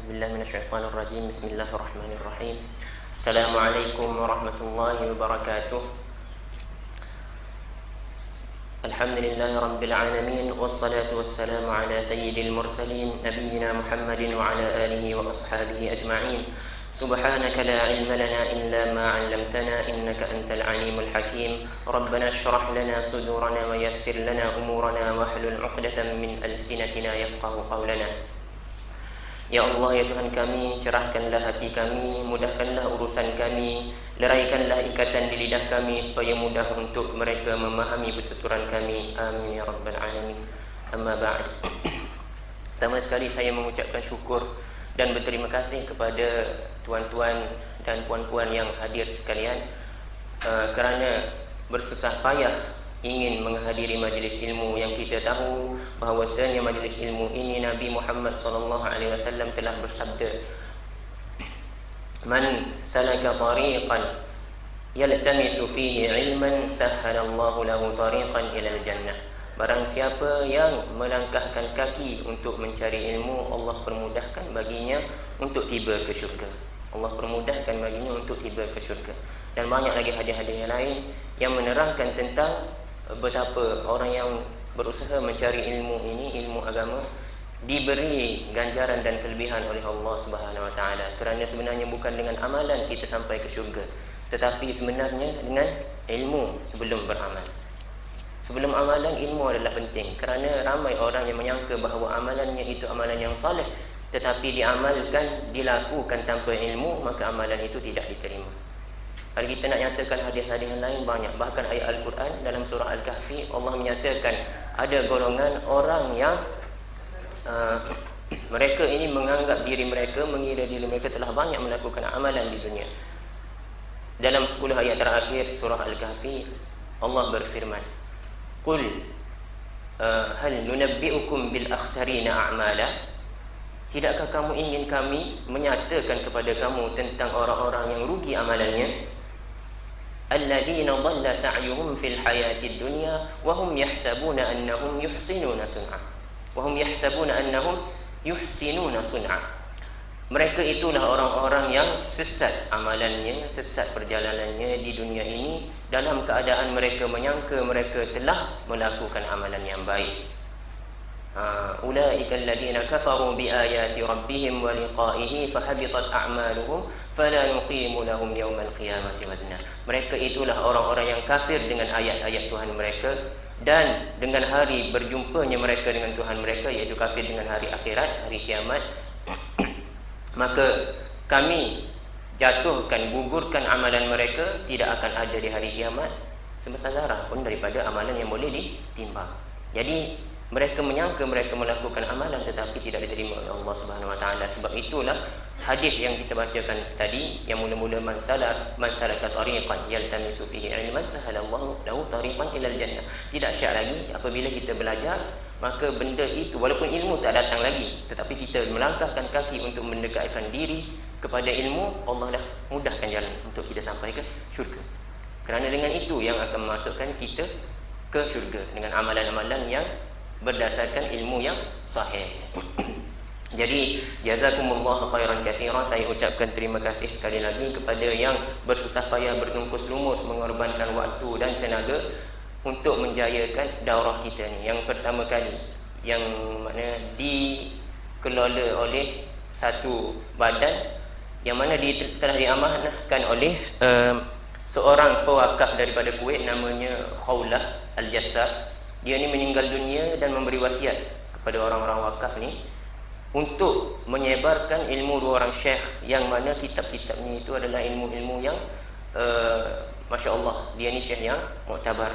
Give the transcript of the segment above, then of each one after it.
أعوذ بالله من الشيطان الرجيم. بسم الله الرحمن الرحيم. السلام عليكم ورحمة الله وبركاته. الحمد لله رب العالمين، والصلاة والسلام على سيد المرسلين نبينا محمد وعلى آله وأصحابه أجمعين. سبحانك لا علم لنا إلا ما علمتنا إنك أنت العليم الحكيم. ربنا اشرح لنا صدورنا ويسر لنا أمورنا واحلل عقدة من ألسنتنا يفقه قولنا. Ya Allah, ya Tuhan kami, cerahkanlah hati kami, mudahkanlah urusan kami, leraikanlah ikatan di lidah kami supaya mudah untuk mereka memahami petuturan kami. Amin ya Rabbal Alamin. Amma ba'd. Pertama sekali saya mengucapkan syukur dan berterima kasih kepada tuan-tuan dan puan-puan yang hadir sekalian kerana bersusah payah ingin menghadiri majlis ilmu yang kita tahu bahawasanya majlis ilmu ini Nabi Muhammad SAW telah bersabda, "Man salaka tariqan yaltamisu fihi ilman sahhalallahu lahu tariqan ilal jannah." Barang siapa yang melangkahkan kaki untuk mencari ilmu, Allah permudahkan baginya untuk tiba ke syurga. Allah permudahkan baginya untuk tiba ke syurga. Dan banyak lagi hadis-hadis yang lain yang menerangkan tentang betapa orang yang berusaha mencari ilmu ini, ilmu agama, diberi ganjaran dan kelebihan oleh Allah Subhanahu Wa Taala. Kerana sebenarnya bukan dengan amalan kita sampai ke syurga, tetapi sebenarnya dengan ilmu sebelum beramal. Sebelum amalan, ilmu adalah penting. Kerana ramai orang yang menyangka bahawa amalannya itu amalan yang saleh, tetapi diamalkan, dilakukan tanpa ilmu, maka amalan itu tidak diterima. Kalau kita nak nyatakan hadis-hadis yang lain banyak. Bahkan ayat Al-Quran dalam surah Al-Kahfi, Allah menyatakan ada golongan orang yang mereka ini menganggap diri mereka, mengira diri mereka telah banyak melakukan amalan di dunia. Dalam 10 ayat terakhir surah Al-Kahfi, Allah berfirman, "Qul hal nunabbi'ukum bil akhsarina a'mala?" Tidakkah kamu ingin kami menyatakan kepada kamu tentang orang-orang yang rugi amalannya? Alladzina dhalla sa'yuhum fil hayatid dunya wa hum yahsabuna annahum yuhsinuna sun'a. Wa hum yahsabuna annahum yuhsinuna sun'a. Mereka itulah orang-orang yang sesat amalannya, sesat perjalanannya di dunia ini, dalam keadaan mereka menyangka mereka telah melakukan amalan yang baik. Ulaika alladhina kafaru biayati rabbihim wa liqa'ihi fahabitat a'maluhum fala nuqimu lahum yawmal qiyamati wazna. Mereka itulah orang-orang yang kafir dengan ayat-ayat Tuhan mereka, dan dengan hari berjumpanya mereka dengan Tuhan mereka, iaitu kafir dengan hari akhirat, hari kiamat, maka kami jatuhkan, gugurkan amalan mereka, tidak akan ada di hari kiamat sebesar zarah pun daripada amalan yang boleh ditimbang. Jadi mereka menyangka mereka melakukan amalan tetapi tidak diterima oleh Allah Subhanahu Wa Taala. Sebab itulah hadis yang kita bacakan tadi, yang mula-mula man salaka tariqan yaltamisu fihi ilman sahalallahu lahu tariqan ilal jannah. Tidak syak lagi apabila kita belajar, maka benda itu walaupun ilmu tak datang lagi, tetapi kita melangkahkan kaki untuk mendekatkan diri kepada ilmu, Allah dah mudahkan jalan untuk kita sampai ke syurga. Kerana dengan itu yang akan memasukkan kita ke syurga, dengan amalan-amalan yang berdasarkan ilmu yang sahih. Jadi jazakumullah khairan katsiran. Saya ucapkan terima kasih sekali lagi kepada yang bersusah payah, bertungkus lumus, mengorbankan waktu dan tenaga untuk menjayakan daurah kita ni. Yang pertama kali, yang mana dikelola oleh satu badan yang mana telah diamanahkan oleh seorang pewakaf daripada Kuwait, namanya Khawlah Al-Jassar. Dia ni meninggal dunia dan memberi wasiat kepada orang-orang wakaf ni untuk menyebarkan ilmu dua orang syekh, yang mana kitab-kitabnya itu adalah ilmu-ilmu yang Masya Allah, dia ni syekh yang muktabar.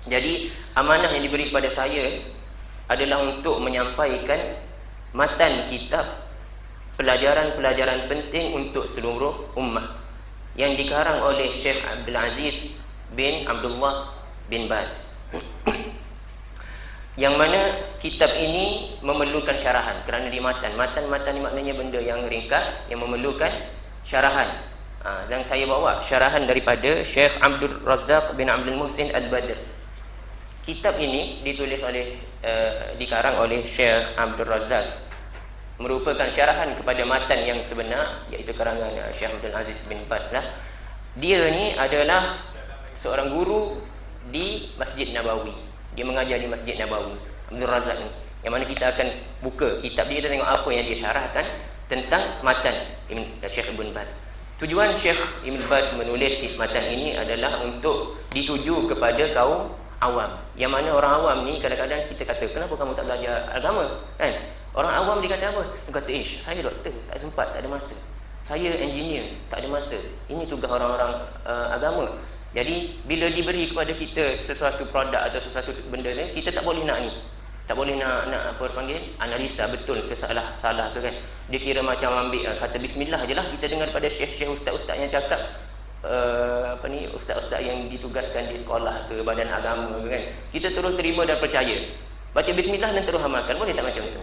Jadi amanah yang diberi pada saya adalah untuk menyampaikan matan kitab, pelajaran-pelajaran penting untuk seluruh ummah, yang dikarang oleh Syekh Abdul Aziz bin Abdullah bin Baz. Yang mana kitab ini memerlukan syarahan kerana di matan ni maknanya benda yang ringkas yang memerlukan syarahan. Dan saya bawa syarahan daripada Syekh Abdul Razak bin Abdul Muhsin Al-Badr. Kitab ini ditulis oleh dikarang oleh Syekh Abdul Razak merupakan syarahan kepada matan yang sebenar, iaitu karangan Syekh Abdul Aziz bin Baz lah. Dia ni adalah seorang guru di Masjid Nabawi. Dia mengajar di Masjid Nabawi, Abdul Razak ni. Yang mana kita akan buka kitab dia, kita tengok apa yang dia syarahkan tentang matan Syekh Ibn Baz. Tujuan Syekh Ibn Baz menulis matan ini adalah untuk dituju kepada kaum awam. Yang mana orang awam ni kadang-kadang kita kata, kenapa kamu tak belajar agama? Kan? Orang awam dia kata apa? Dia kata, saya doktor, tak sempat, tak ada masa. Saya engineer, tak ada masa. Ini tugas orang-orang agama. Jadi bila diberi kepada kita sesuatu produk atau sesuatu benda ni, kita tak boleh nak ni. Tak boleh nak apa panggil analisa betul ke salah ke kan. Dia kira macam ambil kata bismillah je lah. Kita dengar daripada syekh-syekh ustaz-ustaz yang cakap ustaz-ustaz yang ditugaskan di sekolah ke badan agama ke kan. Kita terus terima dan percaya. Baca bismillah dan terus amalkan. Boleh tak macam tu?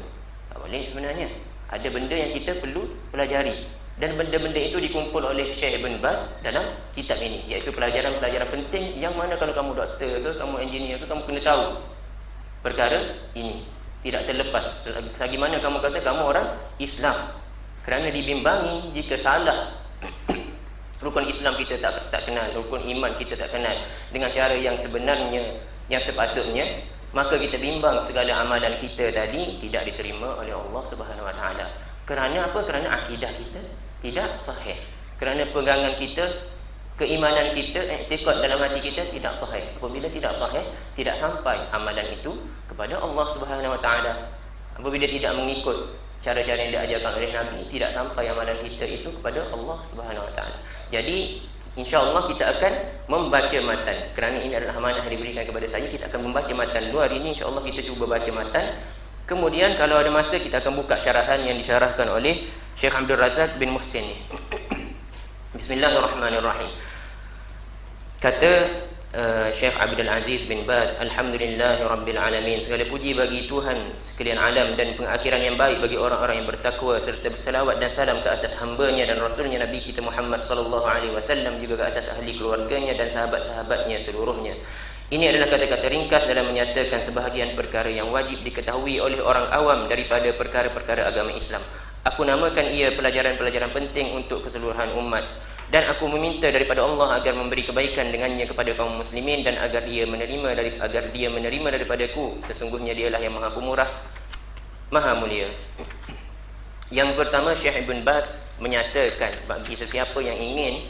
Tak boleh sebenarnya. Ada benda yang kita perlu pelajari. Dan benda-benda itu dikumpul oleh Syekh Ibn Baz dalam kitab ini, iaitu pelajaran-pelajaran penting yang mana kalau kamu doktor ke, kamu engineer ke, kamu kena tahu perkara ini. Tidak terlepas selagi mana kamu kata kamu orang Islam. Kerana dibimbangi jika salah rukun Islam kita tak kenal, rukun iman kita tak kenal dengan cara yang sebenarnya, yang sepatutnya, maka kita bimbang segala amalan kita tadi tidak diterima oleh Allah Subhanahu Wa Taala. Kerana apa? Kerana akidah kita tidak sahih. Kerana pegangan kita, keimanan kita, i'tiqad dalam hati kita tidak sahih. Apabila tidak sahih, tidak sampai amalan itu kepada Allah Subhanahu Wa Taala. Apabila tidak mengikut cara-cara yang diajarkan oleh Nabi, tidak sampai amalan kita itu kepada Allah Subhanahu Wa Taala. Jadi insya-Allah kita akan membaca matan. Kerana ini adalah amanah yang diberikan kepada saya, kita akan membaca matan. 2 hari ini insya-Allah kita cuba baca matan. Kemudian kalau ada masa kita akan buka syarahan yang disyarahkan oleh Syekh Abdul Razak bin Muhsin ni. Bismillahirrahmanirrahim. Kata Syekh Abdul Aziz bin Baz, alhamdulillahirabbil alamin. Segala puji bagi Tuhan sekalian alam dan pengakhiran yang baik bagi orang-orang yang bertakwa, serta bersalawat dan salam ke atas hamba-Nya dan rasulnya Nabi kita Muhammad sallallahu alaihi wasallam, juga ke atas ahli keluarganya dan sahabat-sahabatnya seluruhnya. Ini adalah kata-kata ringkas dalam menyatakan sebahagian perkara yang wajib diketahui oleh orang awam daripada perkara-perkara agama Islam. Aku namakan ia pelajaran-pelajaran penting untuk keseluruhan umat, dan aku meminta daripada Allah agar memberi kebaikan dengannya kepada kaum muslimin, dan agar dia menerima daripadaku. Sesungguhnya dialah yang maha pemurah, maha mulia. Yang pertama, Syekh Ibn Baz menyatakan bagi sesiapa yang ingin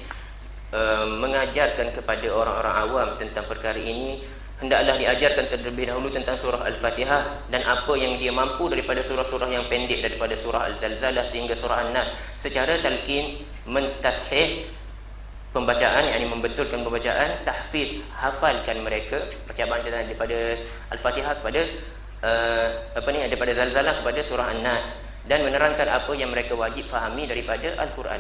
mengajarkan kepada orang-orang awam tentang perkara ini, hendaklah diajarkan terlebih dahulu tentang surah Al-Fatihah dan apa yang dia mampu daripada surah-surah yang pendek daripada surah Al-Zalzalah sehingga surah An-Nas, secara talqin, mentashih pembacaan, yakni membetulkan pembacaan, tahfiz, hafalkan mereka bacaan daripada Al-Fatihah kepada daripada Zalzalah kepada surah An-Nas, dan menerangkan apa yang mereka wajib fahami daripada Al-Quran.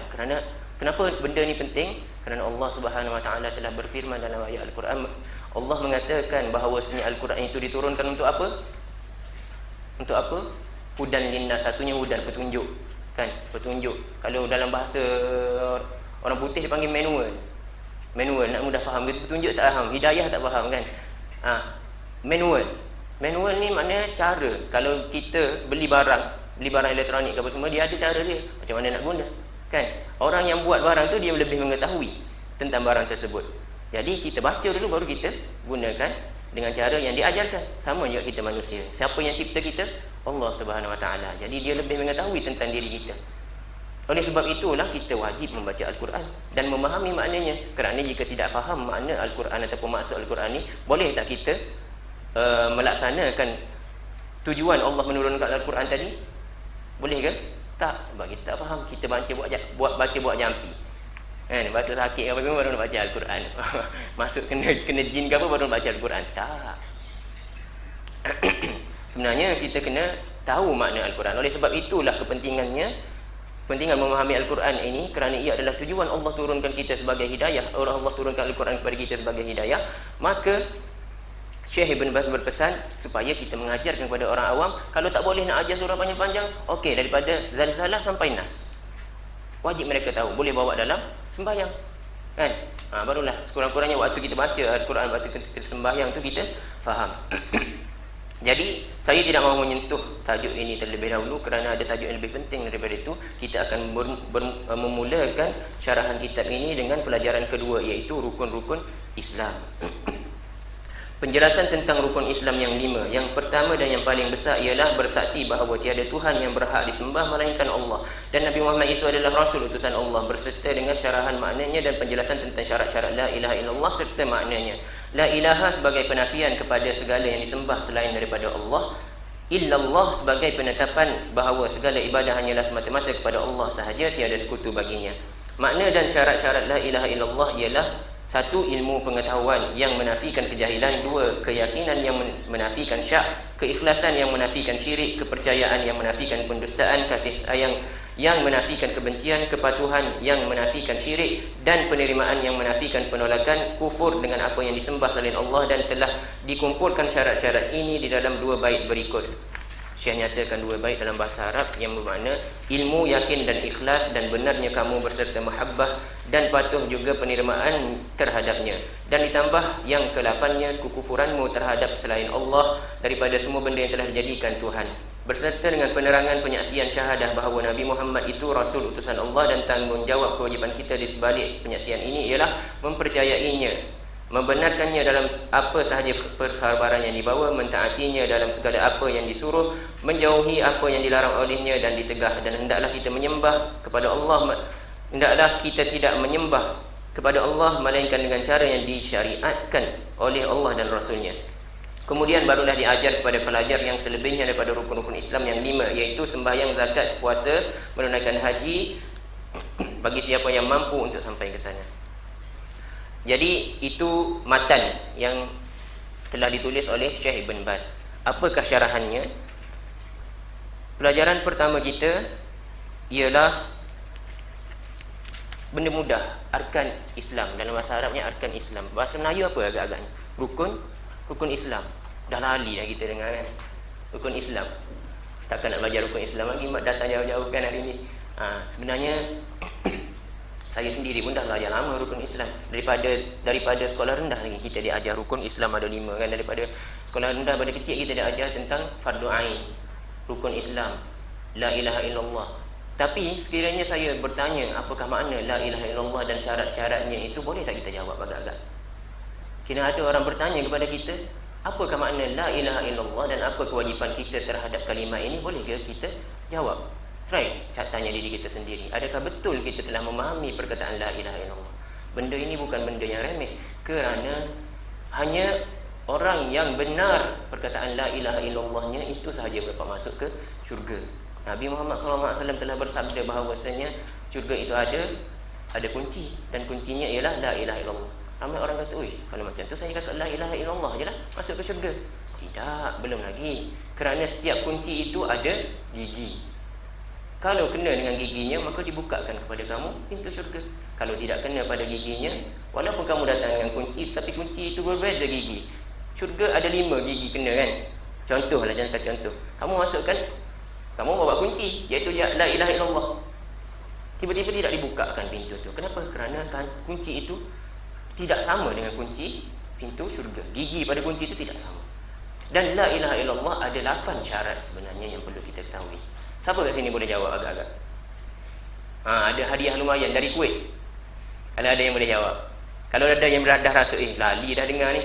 Kenapa benda ni penting? Kerana Allah Subhanahu Wa Taala telah berfirman dalam ayat Al-Quran. Allah mengatakan bahawa Al-Quran itu diturunkan untuk apa? Untuk apa? Hudan linnas. Satunya hudan, petunjuk. Kan? Petunjuk. Kalau dalam bahasa orang putih dipanggil manual. Manual, nak mudah faham. Petunjuk tak faham, hidayah tak faham kan? Manual. Manual ni maknanya cara. Kalau kita beli barang elektronik ke apa semua, dia ada cara dia macam mana nak guna. Kan? Orang yang buat barang tu dia lebih mengetahui tentang barang tersebut. Jadi kita baca dulu baru kita gunakan dengan cara yang diajarkan. Sama juga kita manusia. Siapa yang cipta kita? Allah Subhanahu Wa Taala. Jadi dia lebih mengetahui tentang diri kita. Oleh sebab itulah kita wajib membaca Al-Quran dan memahami maknanya. Kerana jika tidak faham makna Al-Quran ataupun maksud Al-Quran ni, boleh tak kita melaksanakan tujuan Allah menurunkan Al-Quran tadi? Boleh ke? Tak, sebab kita tak faham. Kita buat jampi. Kan, baca sakit apa semua baru nak baca Al-Quran. Masuk kena jin ke apa baru nak baca Al-Quran. Tak. Sebenarnya kita kena tahu makna Al-Quran. Oleh sebab itulah kepentingan memahami Al-Quran ini, kerana ia adalah tujuan Allah turunkan kita sebagai hidayah. Allah turunkan Al-Quran kepada kita sebagai hidayah. Maka Syekh Ibn Baz berpesan supaya kita mengajarkan kepada orang awam. Kalau tak boleh nak ajar surah panjang-panjang, okey, daripada Zalzalah sampai Nas, wajib mereka tahu. Boleh bawa dalam sembahyang, kan? Barulah sekurang-kurangnya waktu kita baca Al-Quran, waktu kita sembahyang tu kita faham. Jadi saya tidak mahu menyentuh tajuk ini terlebih dahulu kerana ada tajuk yang lebih penting daripada itu. Kita akan memulakan syarahan kitab ini dengan pelajaran kedua, iaitu rukun-rukun Islam. Penjelasan tentang rukun Islam yang 5. Yang pertama dan yang paling besar ialah bersaksi bahawa tiada Tuhan yang berhak disembah melainkan Allah, dan Nabi Muhammad itu adalah Rasul utusan Allah, berserta dengan syarahan maknanya dan penjelasan tentang syarat-syarat la ilaha illallah serta maknanya. La ilaha sebagai penafian kepada segala yang disembah selain daripada Allah, illallah sebagai penetapan bahawa segala ibadah hanyalah semata-mata kepada Allah sahaja, tiada sekutu baginya. Makna dan syarat-syarat la ilaha illallah ialah: 1. Ilmu pengetahuan yang menafikan kejahilan. 2. Keyakinan yang menafikan syak. Keikhlasan yang menafikan syirik. Kepercayaan yang menafikan pendustaan. Kasih sayang yang menafikan kebencian. Kepatuhan yang menafikan syirik. Dan penerimaan yang menafikan penolakan. Kufur dengan apa yang disembah selain Allah. Dan telah dikumpulkan syarat-syarat ini di dalam 2 bait berikut. Syekh nyatakan 2 bait dalam bahasa Arab yang bermakna: ilmu, yakin dan ikhlas, dan benarnya kamu berserta mahabbah dan patuh juga penerimaan terhadapnya. Dan ditambah yang ke-8-nya, kekufuranmu terhadap selain Allah daripada semua benda yang telah dijadikan Tuhan, berserta dengan penerangan penyaksian syahadah bahawa Nabi Muhammad itu Rasul utusan Allah. Dan tanggungjawab kewajipan kita di sebalik penyaksian ini ialah mempercayainya, membenarkannya dalam apa sahaja perkhabaran yang dibawa, mentaatinya dalam segala apa yang disuruh, menjauhi apa yang dilarang olehnya dan ditegah. Dan hendaklah kita menyembah kepada Allah, hendaklah kita tidak menyembah kepada Allah melainkan dengan cara yang disyariatkan oleh Allah dan Rasulnya. Kemudian barulah diajar kepada pelajar yang selebihnya daripada rukun-rukun Islam yang 5, iaitu sembahyang, zakat, puasa, menunaikan haji bagi siapa yang mampu untuk sampai ke sana. Jadi itu matan yang telah ditulis oleh Syekh Ibn Baz. Apakah syarahannya? Pelajaran pertama kita ialah benda mudah, arkan Islam. Dalam bahasa Arabnya arkan Islam. Bahasa Melayu apa agak-agaknya? Rukun Islam. Dah lali dah kita dengar kan? Rukun Islam. Takkan nak belajar rukun Islam lagi, mak datang jauh-jauh kan hari ni. Sebenarnya saya sendiri pun dah belajar lama rukun Islam. Daripada sekolah rendah lagi kita diajar rukun Islam ada 5 kan. Daripada sekolah rendah pada kecil kita diajar tentang fardu ain, rukun Islam, la ilaha illallah. Tapi sekiranya saya bertanya apakah makna la ilaha illallah dan syarat-syaratnya itu, boleh tak kita jawab agak-agak? Kena ada orang bertanya kepada kita, apakah makna la ilaha illallah dan apa kewajipan kita terhadap kalimah ini, boleh ke kita jawab? Try tanya diri kita sendiri, adakah betul kita telah memahami perkataan la ilaha illallah? Benda ini bukan benda yang remeh, kerana hanya orang yang benar perkataan la ilaha illallahnya itu sahaja dapat masuk ke syurga. Nabi Muhammad SAW telah bersabda bahawasanya syurga itu ada kunci, dan kuncinya ialah la ilaha illallah. Ramai orang kata, "Oi, kalau macam tu saya kata la ilaha illallah je lah masuk ke syurga." Tidak, belum lagi. Kerana setiap kunci itu ada gigi. Kalau kena dengan giginya, maka dibukakan kepada kamu pintu syurga. Kalau tidak kena pada giginya, walaupun kamu datang dengan kunci, tapi kunci itu berbeza gigi. Syurga ada 5 gigi kena kan. Contohlah, jangan kata contoh. Kamu masukkan, kamu bawa kunci, iaitu la ilaha illallah. Tiba-tiba tidak dibukakan pintu itu. Kenapa? Kerana kunci itu tidak sama dengan kunci pintu syurga. Gigi pada kunci itu tidak sama. Dan la ilaha illallah ada 8 syarat sebenarnya yang perlu kita ketahui. Siapa kat sini boleh jawab agak-agak? Ada hadiah lumayan dari Kuwait. Kalau ada yang boleh jawab. Kalau ada yang dah rasa, lali dah dengar ni.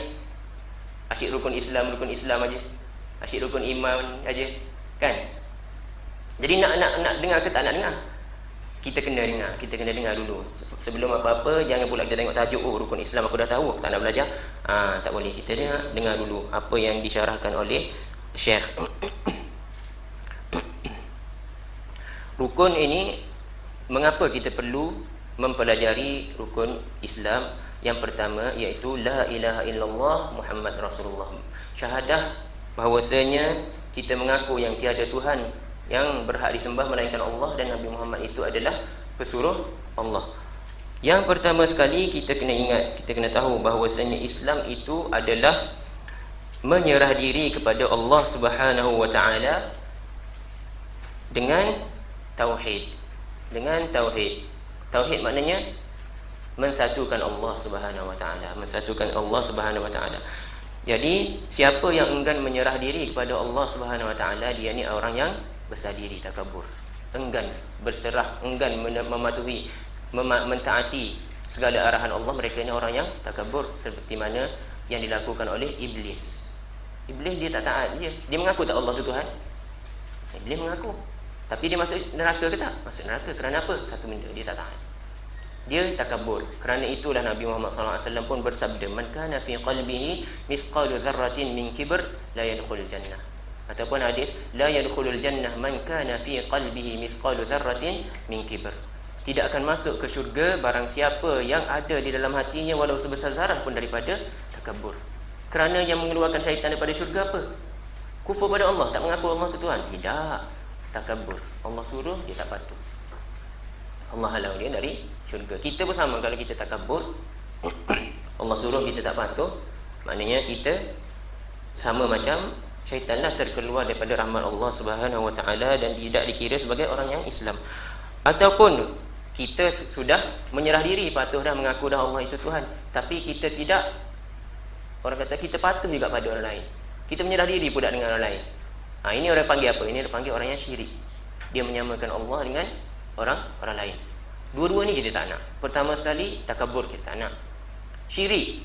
Asyik rukun Islam aja. Asyik rukun iman aja. Kan? Jadi nak dengar ke tak nak dengar? Kita kena dengar dulu. Sebelum apa-apa, jangan pula kita tengok tajuk, rukun Islam aku dah tahu, aku tak nak belajar. Tak boleh. Kita dengar dulu apa yang disyarahkan oleh Syekh. Rukun ini, mengapa kita perlu mempelajari rukun Islam? Yang pertama iaitu la ilaha illallah Muhammad Rasulullah. Syahadah bahawasanya kita mengaku yang tiada Tuhan yang berhak disembah melainkan Allah, dan Nabi Muhammad itu adalah pesuruh Allah. Yang pertama sekali kita kena ingat, kita kena tahu bahawasanya Islam itu adalah menyerah diri kepada Allah Subhanahu wa taala dengan tauhid. Tauhid maknanya mensatukan Allah Subhanahu wa taala, Jadi siapa yang enggan menyerah diri kepada Allah Subhanahu Wa Taala, dia ni orang yang besar diri, takabur, enggan berserah, enggan mematuhi, mentaati segala arahan Allah. Mereka ni orang yang takabur, seperti mana yang dilakukan oleh iblis. Iblis dia tak taat je. Dia mengaku tak Allah tu Tuhan. Iblis mengaku. Tapi dia masuk neraka ke tak? Masuk neraka. Kerana apa? Satu benda, dia tak taat. Dia takabur. Kerana itulah Nabi Muhammad SAW pun bersabda, "Man kana fi qalbihi mithqalu dzarratin min kibr la yadkhulul jannah." Ataupun hadis, "La yadkhulul jannah man kana fi qalbihi mithqalu dzarratin min kibr." Tidak akan masuk ke syurga barang siapa yang ada di dalam hatinya walau sebesar zarah pun daripada takabur. Kerana yang mengeluarkan syaitan daripada syurga apa? Kufur pada Allah, tak mengaku Allah itu Tuhan. Tidak, takabur. Allah suruh, dia tak patuh. Allah halau dia dari syurga. Kita pun sama, kalau kita takabur, Allah suruh kita tak patuh, maknanya kita sama macam syaitan lah, terkeluar daripada rahmat Allah Subhanahu Wa Taala dan tidak dikira sebagai orang yang Islam. Ataupun kita sudah menyerah diri, patuh dah, mengaku dah Allah itu Tuhan, tapi kita tidak, orang kata kita patuh juga pada orang lain. Kita menyerah diri pula dengan orang lain. Ini orang panggil apa? Ini orang panggil orang yang syirik. Dia menyamakan Allah dengan orang lain. Dua-dua ni kita tak nak. Pertama sekali, takabur kita tak nak. Syirik,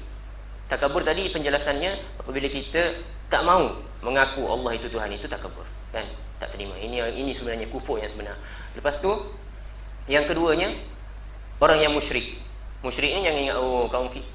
takabur tadi penjelasannya, apabila kita tak mau mengaku Allah itu Tuhan, itu takabur, kan? Tak terima. Ini sebenarnya kufur yang sebenar. Lepas tu, yang keduanya, orang yang musyrik. Musyrik ni jangan ingat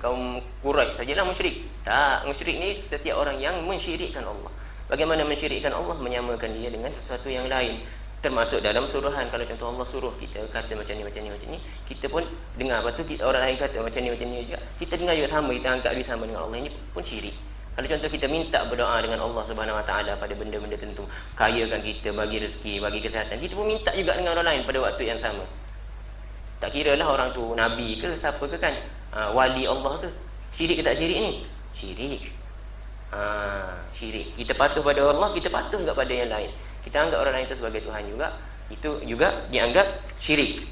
kaum Quraisy sajalah musyrik. Tak, musyrik ni setiap orang yang mensyirikkan Allah. Bagaimana mensyirikkan Allah? Menyamakan dia dengan sesuatu yang lain. Termasuk dalam suruhan. Kalau contoh Allah suruh kita kata macam ni, kita pun dengar. Lepas tu orang lain kata macam ni juga, kita dengar juga sama, kita angkat dia sama dengan Allah. Ini pun syirik. Kalau contoh kita minta berdoa dengan Allah Subhanahu Wa Taala pada benda-benda tertentu, kayakan kita, bagi rezeki, bagi kesihatan, kita pun minta juga dengan orang lain pada waktu yang sama. Tak kira lah orang tu Nabi ke, siapa ke, kan? Wali Allah ke. Syirik ke tak syirik ni? Syirik. Syirik. Kita patuh pada Allah, kita patuh juga pada yang lain. Kita anggap orang lain itu sebagai Tuhan juga, itu juga dianggap syirik.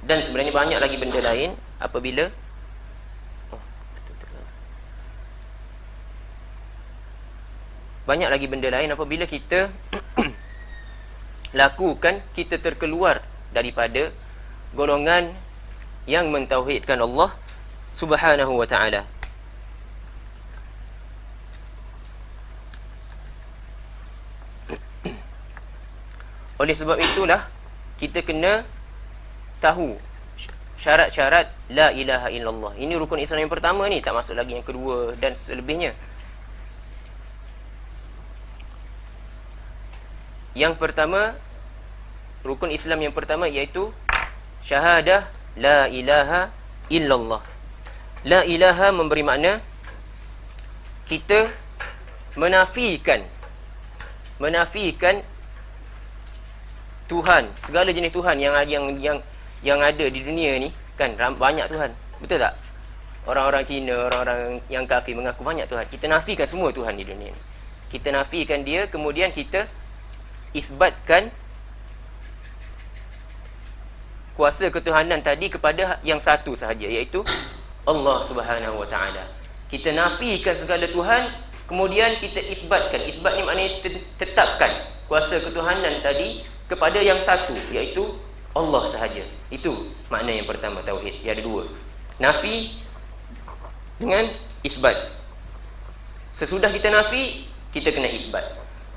Dan sebenarnya banyak lagi benda lain apabila banyak lagi benda lain apabila kita lakukan, kita terkeluar daripada golongan yang mentauhidkan Allah Subhanahu Wa Taala. Oleh sebab itulah kita kena tahu syarat-syarat la ilaha illallah. Ini rukun Islam yang pertama ni, tak masuk lagi yang kedua dan selebihnya. Yang pertama, rukun Islam yang pertama iaitu syahadah la ilaha illallah. La ilaha memberi makna kita menafikan Tuhan, segala jenis Tuhan yang ada di dunia ni, kan? Banyak Tuhan, betul tak? Orang-orang Cina, orang-orang yang kafir mengaku banyak Tuhan. Kita nafikan semua Tuhan di dunia ni. Kita nafikan dia, kemudian kita isbatkan kuasa ketuhanan tadi kepada yang satu sahaja, iaitu Allah Subhanahu Wa Taala. Kita nafikan segala Tuhan, kemudian kita isbatkan. Isbat ni maknanya tetapkan kuasa ketuhanan tadi kepada yang satu, iaitu Allah sahaja. Itu makna yang pertama tauhid. Dia ada dua, nafi dengan isbat. Sesudah kita nafi, kita kena isbat.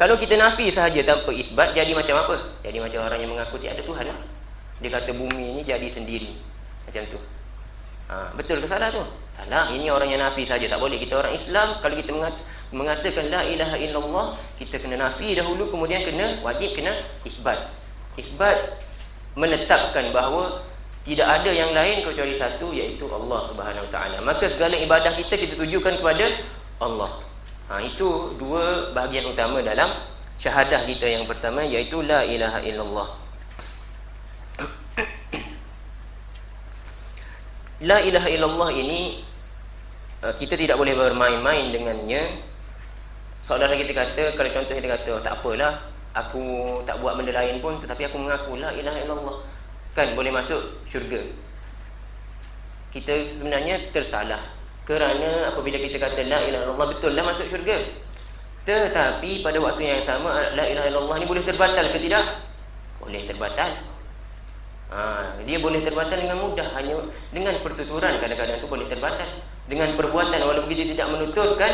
Kalau kita nafi sahaja tanpa isbat, jadi macam apa? Jadi macam orang yang mengaku tiada Tuhan lah. Dia kata bumi ni jadi sendiri, macam tu. Betul ke salah tu? Salah. Ini orang yang nafi saja, tak boleh. Kita orang Islam, kalau kita mengatakan la ilaha illallah, kita kena nafi dahulu, kemudian wajib kena isbat. Isbat menetapkan bahawa tidak ada yang lain kecuali satu, iaitu Allah Subhanahu Wa Taala. Maka segala ibadah kita tujukan kepada Allah. Itu dua bahagian utama dalam syahadah kita yang pertama, iaitu la ilaha illallah. La ilaha illallah ini kita tidak boleh bermain-main dengannya. Saudara kita kata, kalau contoh kita kata, tak apalah, aku tak buat benda lain pun, tetapi aku mengaku la ilaha illallah, kan boleh masuk syurga. kita sebenarnya tersalah. Kerana apabila kita kata la ilaha illallah, betul lah masuk syurga. Tetapi pada waktu yang sama, la ilaha illallah ni boleh terbatal ke tidak? Boleh terbatal. Dia boleh terbatal dengan mudah, hanya dengan pertuturan kadang-kadang tu boleh terbatal. Dengan perbuatan walaupun kita tidak menuturkan,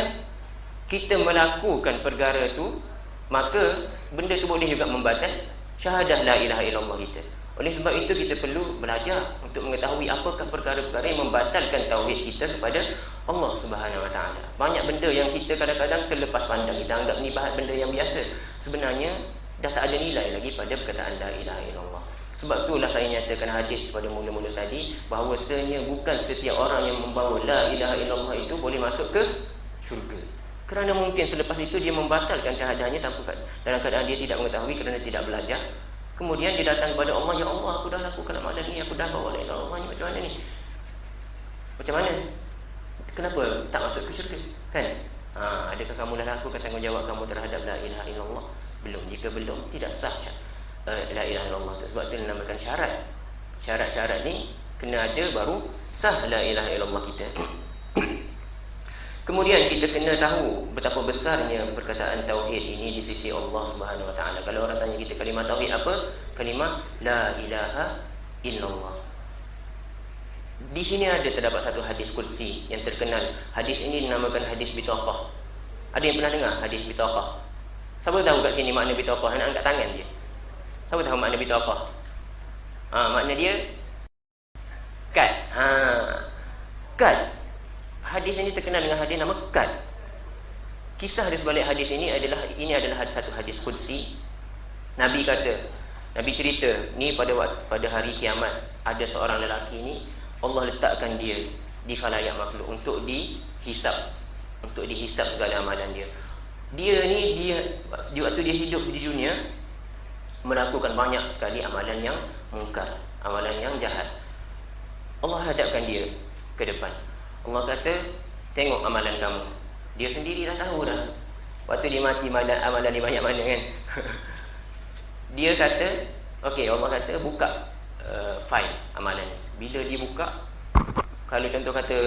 kita melakukan perkara tu, maka benda tu boleh juga membatal syahadah la ilaha illallah kita. Oleh sebab itu kita perlu belajar untuk mengetahui apakah perkara-perkara yang membatalkan tauhid kita kepada Allah Subhanahu Wa Taala. Banyak benda yang kita kadang-kadang terlepas pandang, kita anggap ni benda yang biasa. Sebenarnya dah tak ada nilai lagi pada perkataan la ilaha illallah. Sebab itulah saya nyatakan hadis pada mula-mula tadi, bahawasanya bukan setiap orang yang membawa la ilaha illallah itu boleh masuk ke syurga. Kerana mungkin selepas itu dia membatalkan syahadahnya dalam keadaan dia tidak mengetahui kerana tidak belajar. Kemudian dia datang kepada Allah, ya Allah, aku dah lakukan amalan ni, aku dah bawa la ilaha illallah ni, macam mana ni? Macam mana? Kenapa tak masuk ke syurga? Kan? Adakah kamu dah lakukan tanggungjawab kamu terhadap la ilaha illallah? Belum. Jika belum, tidak sah la ilaha illallah tu. Sebab tu dinamakan syarat. Syarat-syarat ni kena ada baru sah la ilaha illallah kita. Kemudian kita kena tahu betapa besarnya perkataan tauhid ini di sisi Allah Subhanahu Wa Taala. Kalau orang tanya kita kalimah tauhid apa? Kalimah la ilaha illallah. Di sini ada terdapat satu hadis qudsi yang terkenal. Hadis ini dinamakan hadis bitaqah. Ada yang pernah dengar hadis bitaqah? Siapa tahu kat sini makna bitaqah? Nak angkat tangan dia. Siapa tahu makna bitaqah? Makna dia kad. Kad. Hadis ini terkenal dengan hadis nama kad. Kisah di sebalik hadis ini adalah satu hadis qudsi. Nabi cerita ni pada hari kiamat ada seorang lelaki ni, Allah letakkan dia di khalayak makhluk untuk dihisap segala amalan dia. Dia waktu dia hidup di dunia melakukan banyak sekali amalan yang mungkar, amalan yang jahat. Allah hadapkan dia ke depan. Allah kata, tengok amalan kamu. Dia sendiri dah tahu dah. Waktu dia mati amalan dia banyak mana kan. Dia kata, okey, Allah kata buka file amalan ni. Bila dia buka, kalau contoh kata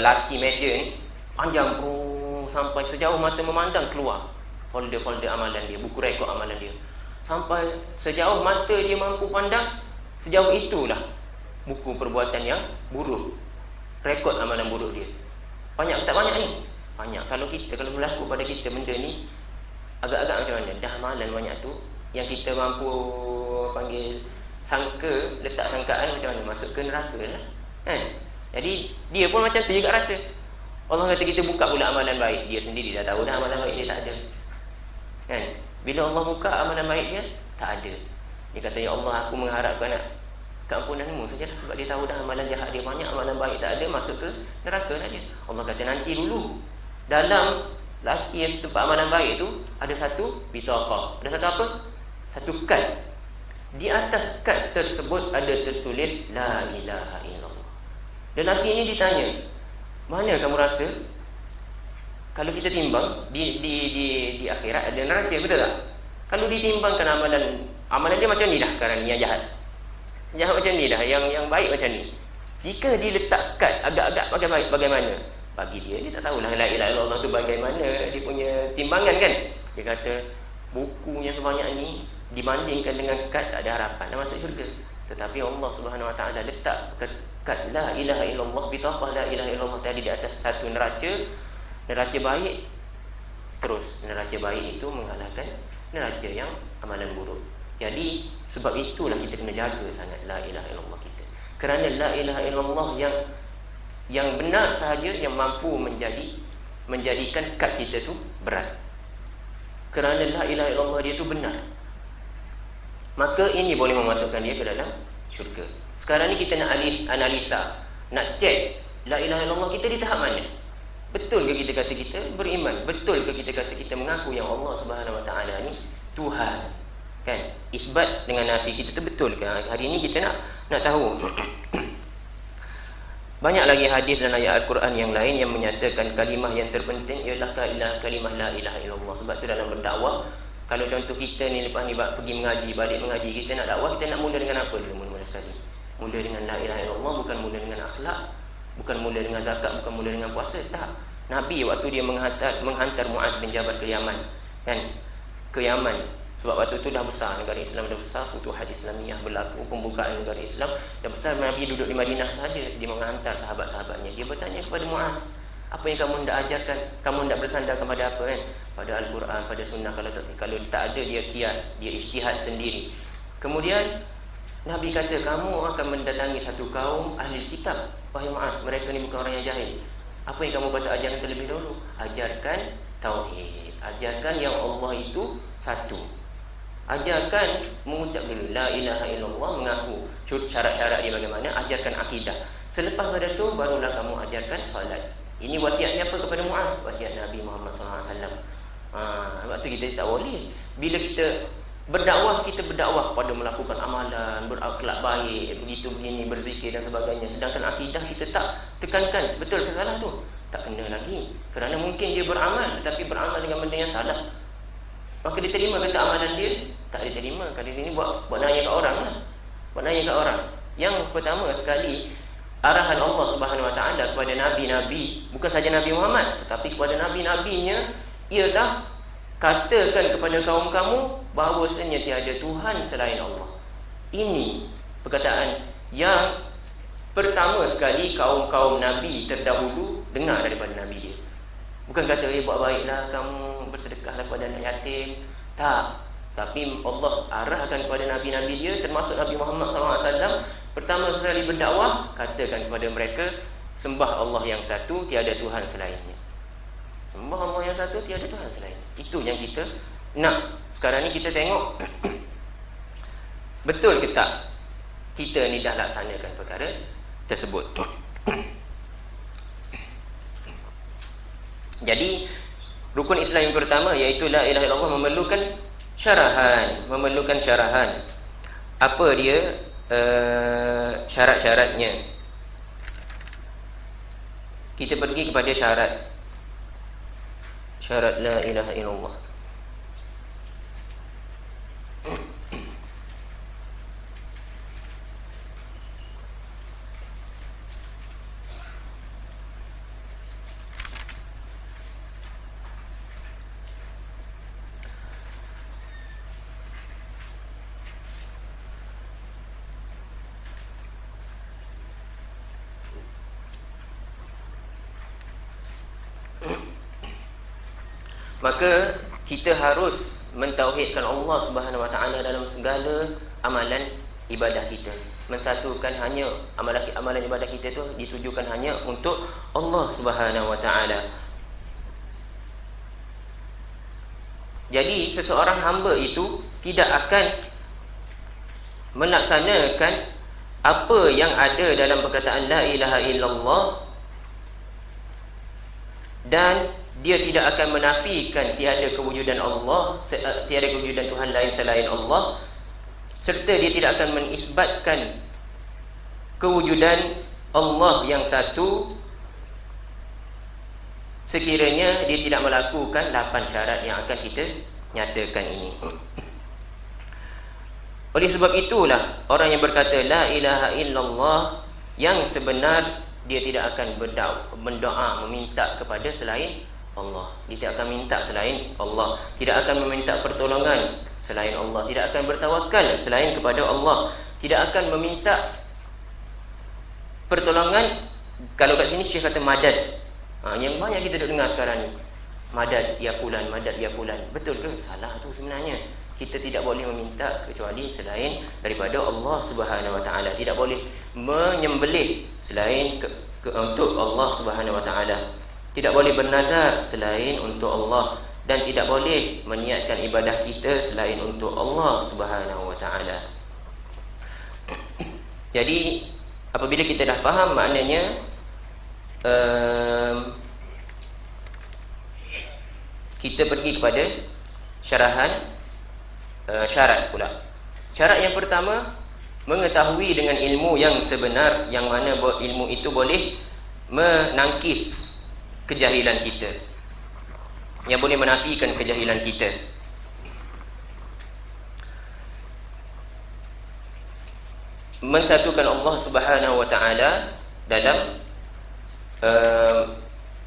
laci meja ni panjang sampai sejauh mata memandang keluar folder-folder amalan dia, buku rekod amalan dia. Sampai sejauh mata dia mampu pandang, sejauh itulah buku perbuatan yang buruk, rekod amalan buruk dia. Banyak tak banyak ni? Banyak. Kalau berlaku pada kita benda ni, agak-agak macam mana? Dah amalan banyak tu, yang kita mampu panggil letak sangkaan macam mana? Masuk ke neraka lah kan? Jadi dia pun macam tu juga rasa. Allah kata kita buka pula amalan baik, dia sendiri dah tahu dah amalan baik dia tak ada kan? Bila Allah buka amalan baik dia, tak ada. Dia kata, ya Allah, aku mengharapkan keampunanmu saja lah. Sebab dia tahu dah amalan jahat dia banyak, amalan baik tak ada, masuk ke neraka lah dia. Allah kata nanti dulu, dalam laki yang tempat amalan baik tu ada satu bitaqah. Ada satu apa? Satu kad. Di atas kad tersebut ada tertulis la ilaha illallah. Dan laki ini ditanya, mana kamu rasa kalau kita timbang di akhirat ada neraca, betul tak? Kalau ditimbangkan amalan dia macam ni dah sekarang ni, yang jahat macam ni dah, yang baik macam ni. Jika diletakkan agak-agak bagaimana? Bagi dia tak tahulah la ilaha illallah tu bagaimana dia punya timbangan kan. Dia kata bukunya sebanyak ni dibandingkan dengan kad tak ada harapan nak masuk syurga. Tetapi Allah Subhanahu Wa Taala letak kad la ilaha illallah, bitaqah la ilaha illallah tadi di atas satu neraca baik. Terus neraca baik itu mengalahkan neraca yang amalan buruk. Jadi sebab itulah kita kena jaga sangat la ilaha illallah kita. Kerana la ilaha illallah yang benar sahaja yang mampu menjadikan kad kita tu berat. Kerana la ilaha illallah dia tu benar, maka ini boleh memasukkan dia ke dalam syurga. Sekarang ni kita nak analisa, nak cek la ilaha illallah kita di tahap mana. Betul ke kita kata kita beriman? Betul ke kita kata kita mengaku yang Allah Subhanahu Wa Taala ni Tuhan? Kan? Isbat dengan nafi kita tu betul ke? Hari ini kita nak tahu. Banyak lagi hadis dan ayat Al-Quran yang lain yang menyatakan kalimah yang terpenting ialah kalimah la ilaha illallah. Sebab tu dalam berdakwah, kalau contoh kita ni lepas ni pergi mengaji, balik mengaji, kita nak dakwah, kita nak mula dengan apa dulu mula sekali? Mula dengan la ilaha illallah, bukan mula dengan akhlak, bukan mula dengan zakat, bukan mula dengan puasa. Tak. Nabi waktu dia menghantar Muaz bin Jabal ke Yaman, kan? Ke Yaman. Sebab waktu tu dah besar, negara Islam dah besar, futuhat Islamiyah berlaku, pembukaan negara Islam dah besar. Nabi duduk di Madinah saja, dia menghantar sahabat-sahabatnya. Dia bertanya kepada Muaz, apa yang kamu hendak ajarkan? Kamu hendak bersandar kepada apa, kan? Pada Al-Quran, pada sunnah. Kalau tak ada, dia kias, dia ijtihad sendiri. Kemudian Nabi kata, kamu akan mendatangi satu kaum ahli kitab. Wahai Muaz, mereka ni bukan orang yang jahil. Apa yang kamu patut ajarkan terlebih dahulu? Ajarkan tauhid. Ajarkan yang Allah itu satu. Ajarkan mengucap dulu la ilaha illallah, mengaku syarat-syarat dia bagaimana. Ajarkan akidah. Selepas pada tu barulah kamu ajarkan solat. Ini wasiat siapa kepada Muaz? Wasiat Nabi Muhammad SAW. Sebab tu kita tak boleh, bila kita berdakwah pada melakukan amalan, berakhlak baik, begitu begini, berzikir dan sebagainya. Sedangkan akidah kita tak tekankan. Betul ke salah tu? Tak kena lagi. Kerana mungkin dia beramal, tetapi beramal dengan benda yang salah. Maka diterima kata amalan dia? Tak diterima. Kalau ini buat nanya kat orang lah. Buat nanya kat orang. Yang pertama sekali, arahan Allah Subhanahu Wa Taala kepada nabi-nabi, bukan saja Nabi Muhammad, tetapi kepada nabi-nabinya, ialah katakan kepada kaum kamu bahawasanya tiada Tuhan selain Allah. Ini perkataan yang pertama sekali kaum-kaum nabi terdahulu dengar daripada nabi dia. Bukan kata, buat baiklah kamu, bersedekahlah kepada anak yatim. Tak. Tapi Allah arahkan kepada nabi-nabi dia, termasuk Nabi Muhammad SAW. Pertama sekali berdakwah, katakan kepada mereka, sembah Allah yang satu, tiada Tuhan selainnya. Sembah Allah yang satu, tiada Tuhan selain. Itu yang kita nak. Sekarang ni kita tengok betul ke tak kita ni dah laksanakan perkara tersebut. Jadi rukun Islam yang pertama, iaitu la ilaha illallah, memerlukan syarahan. Apa dia syarat-syaratnya? Kita pergi kepada syarat la ilaha illallah. Maka kita harus mentauhidkan Allah Subhanahu Wa Taala dalam segala amalan ibadah kita. Mensatukan hanya amalan ibadah kita itu ditujukan hanya untuk Allah Subhanahu Wa Taala. Jadi seseorang hamba itu tidak akan melaksanakan apa yang ada dalam perkataan la ilaha illallah, dan dia tidak akan menafikan tiada kewujudan Allah, tiada kewujudan Tuhan lain selain Allah, serta dia tidak akan menisbatkan kewujudan Allah yang satu sekiranya dia tidak melakukan 8 syarat yang akan kita nyatakan ini. Oleh sebab itulah orang yang berkata la ilaha illallah yang sebenar, dia tidak akan berdoa meminta kepada selain Allah. Dia tidak akan minta selain Allah, tidak akan meminta pertolongan selain Allah, tidak akan bertawakal selain kepada Allah, tidak akan meminta pertolongan. Kalau kat sini Syekh kata madad, yang banyak kita dengar sekarang ni, madad ya fulan, madad ya fulan. Betul ke? Salah tu sebenarnya. Kita tidak boleh meminta kecuali selain daripada Allah Subhanahu Wa Taala. Tidak boleh menyembelih selain untuk Allah Subhanahu Wa Taala. Tidak boleh bernazar selain untuk Allah, dan tidak boleh meniatkan ibadah kita selain untuk Allah Subhanahu Wa Taala. Jadi apabila kita dah faham maknanya, kita pergi kepada syarat pula. Syarat yang pertama, mengetahui dengan ilmu yang sebenar, yang mana ilmu itu boleh menangkis kejahilan kita, yang boleh menafikan kejahilan kita. mensatukan Allah Subhanahu wa taala dalam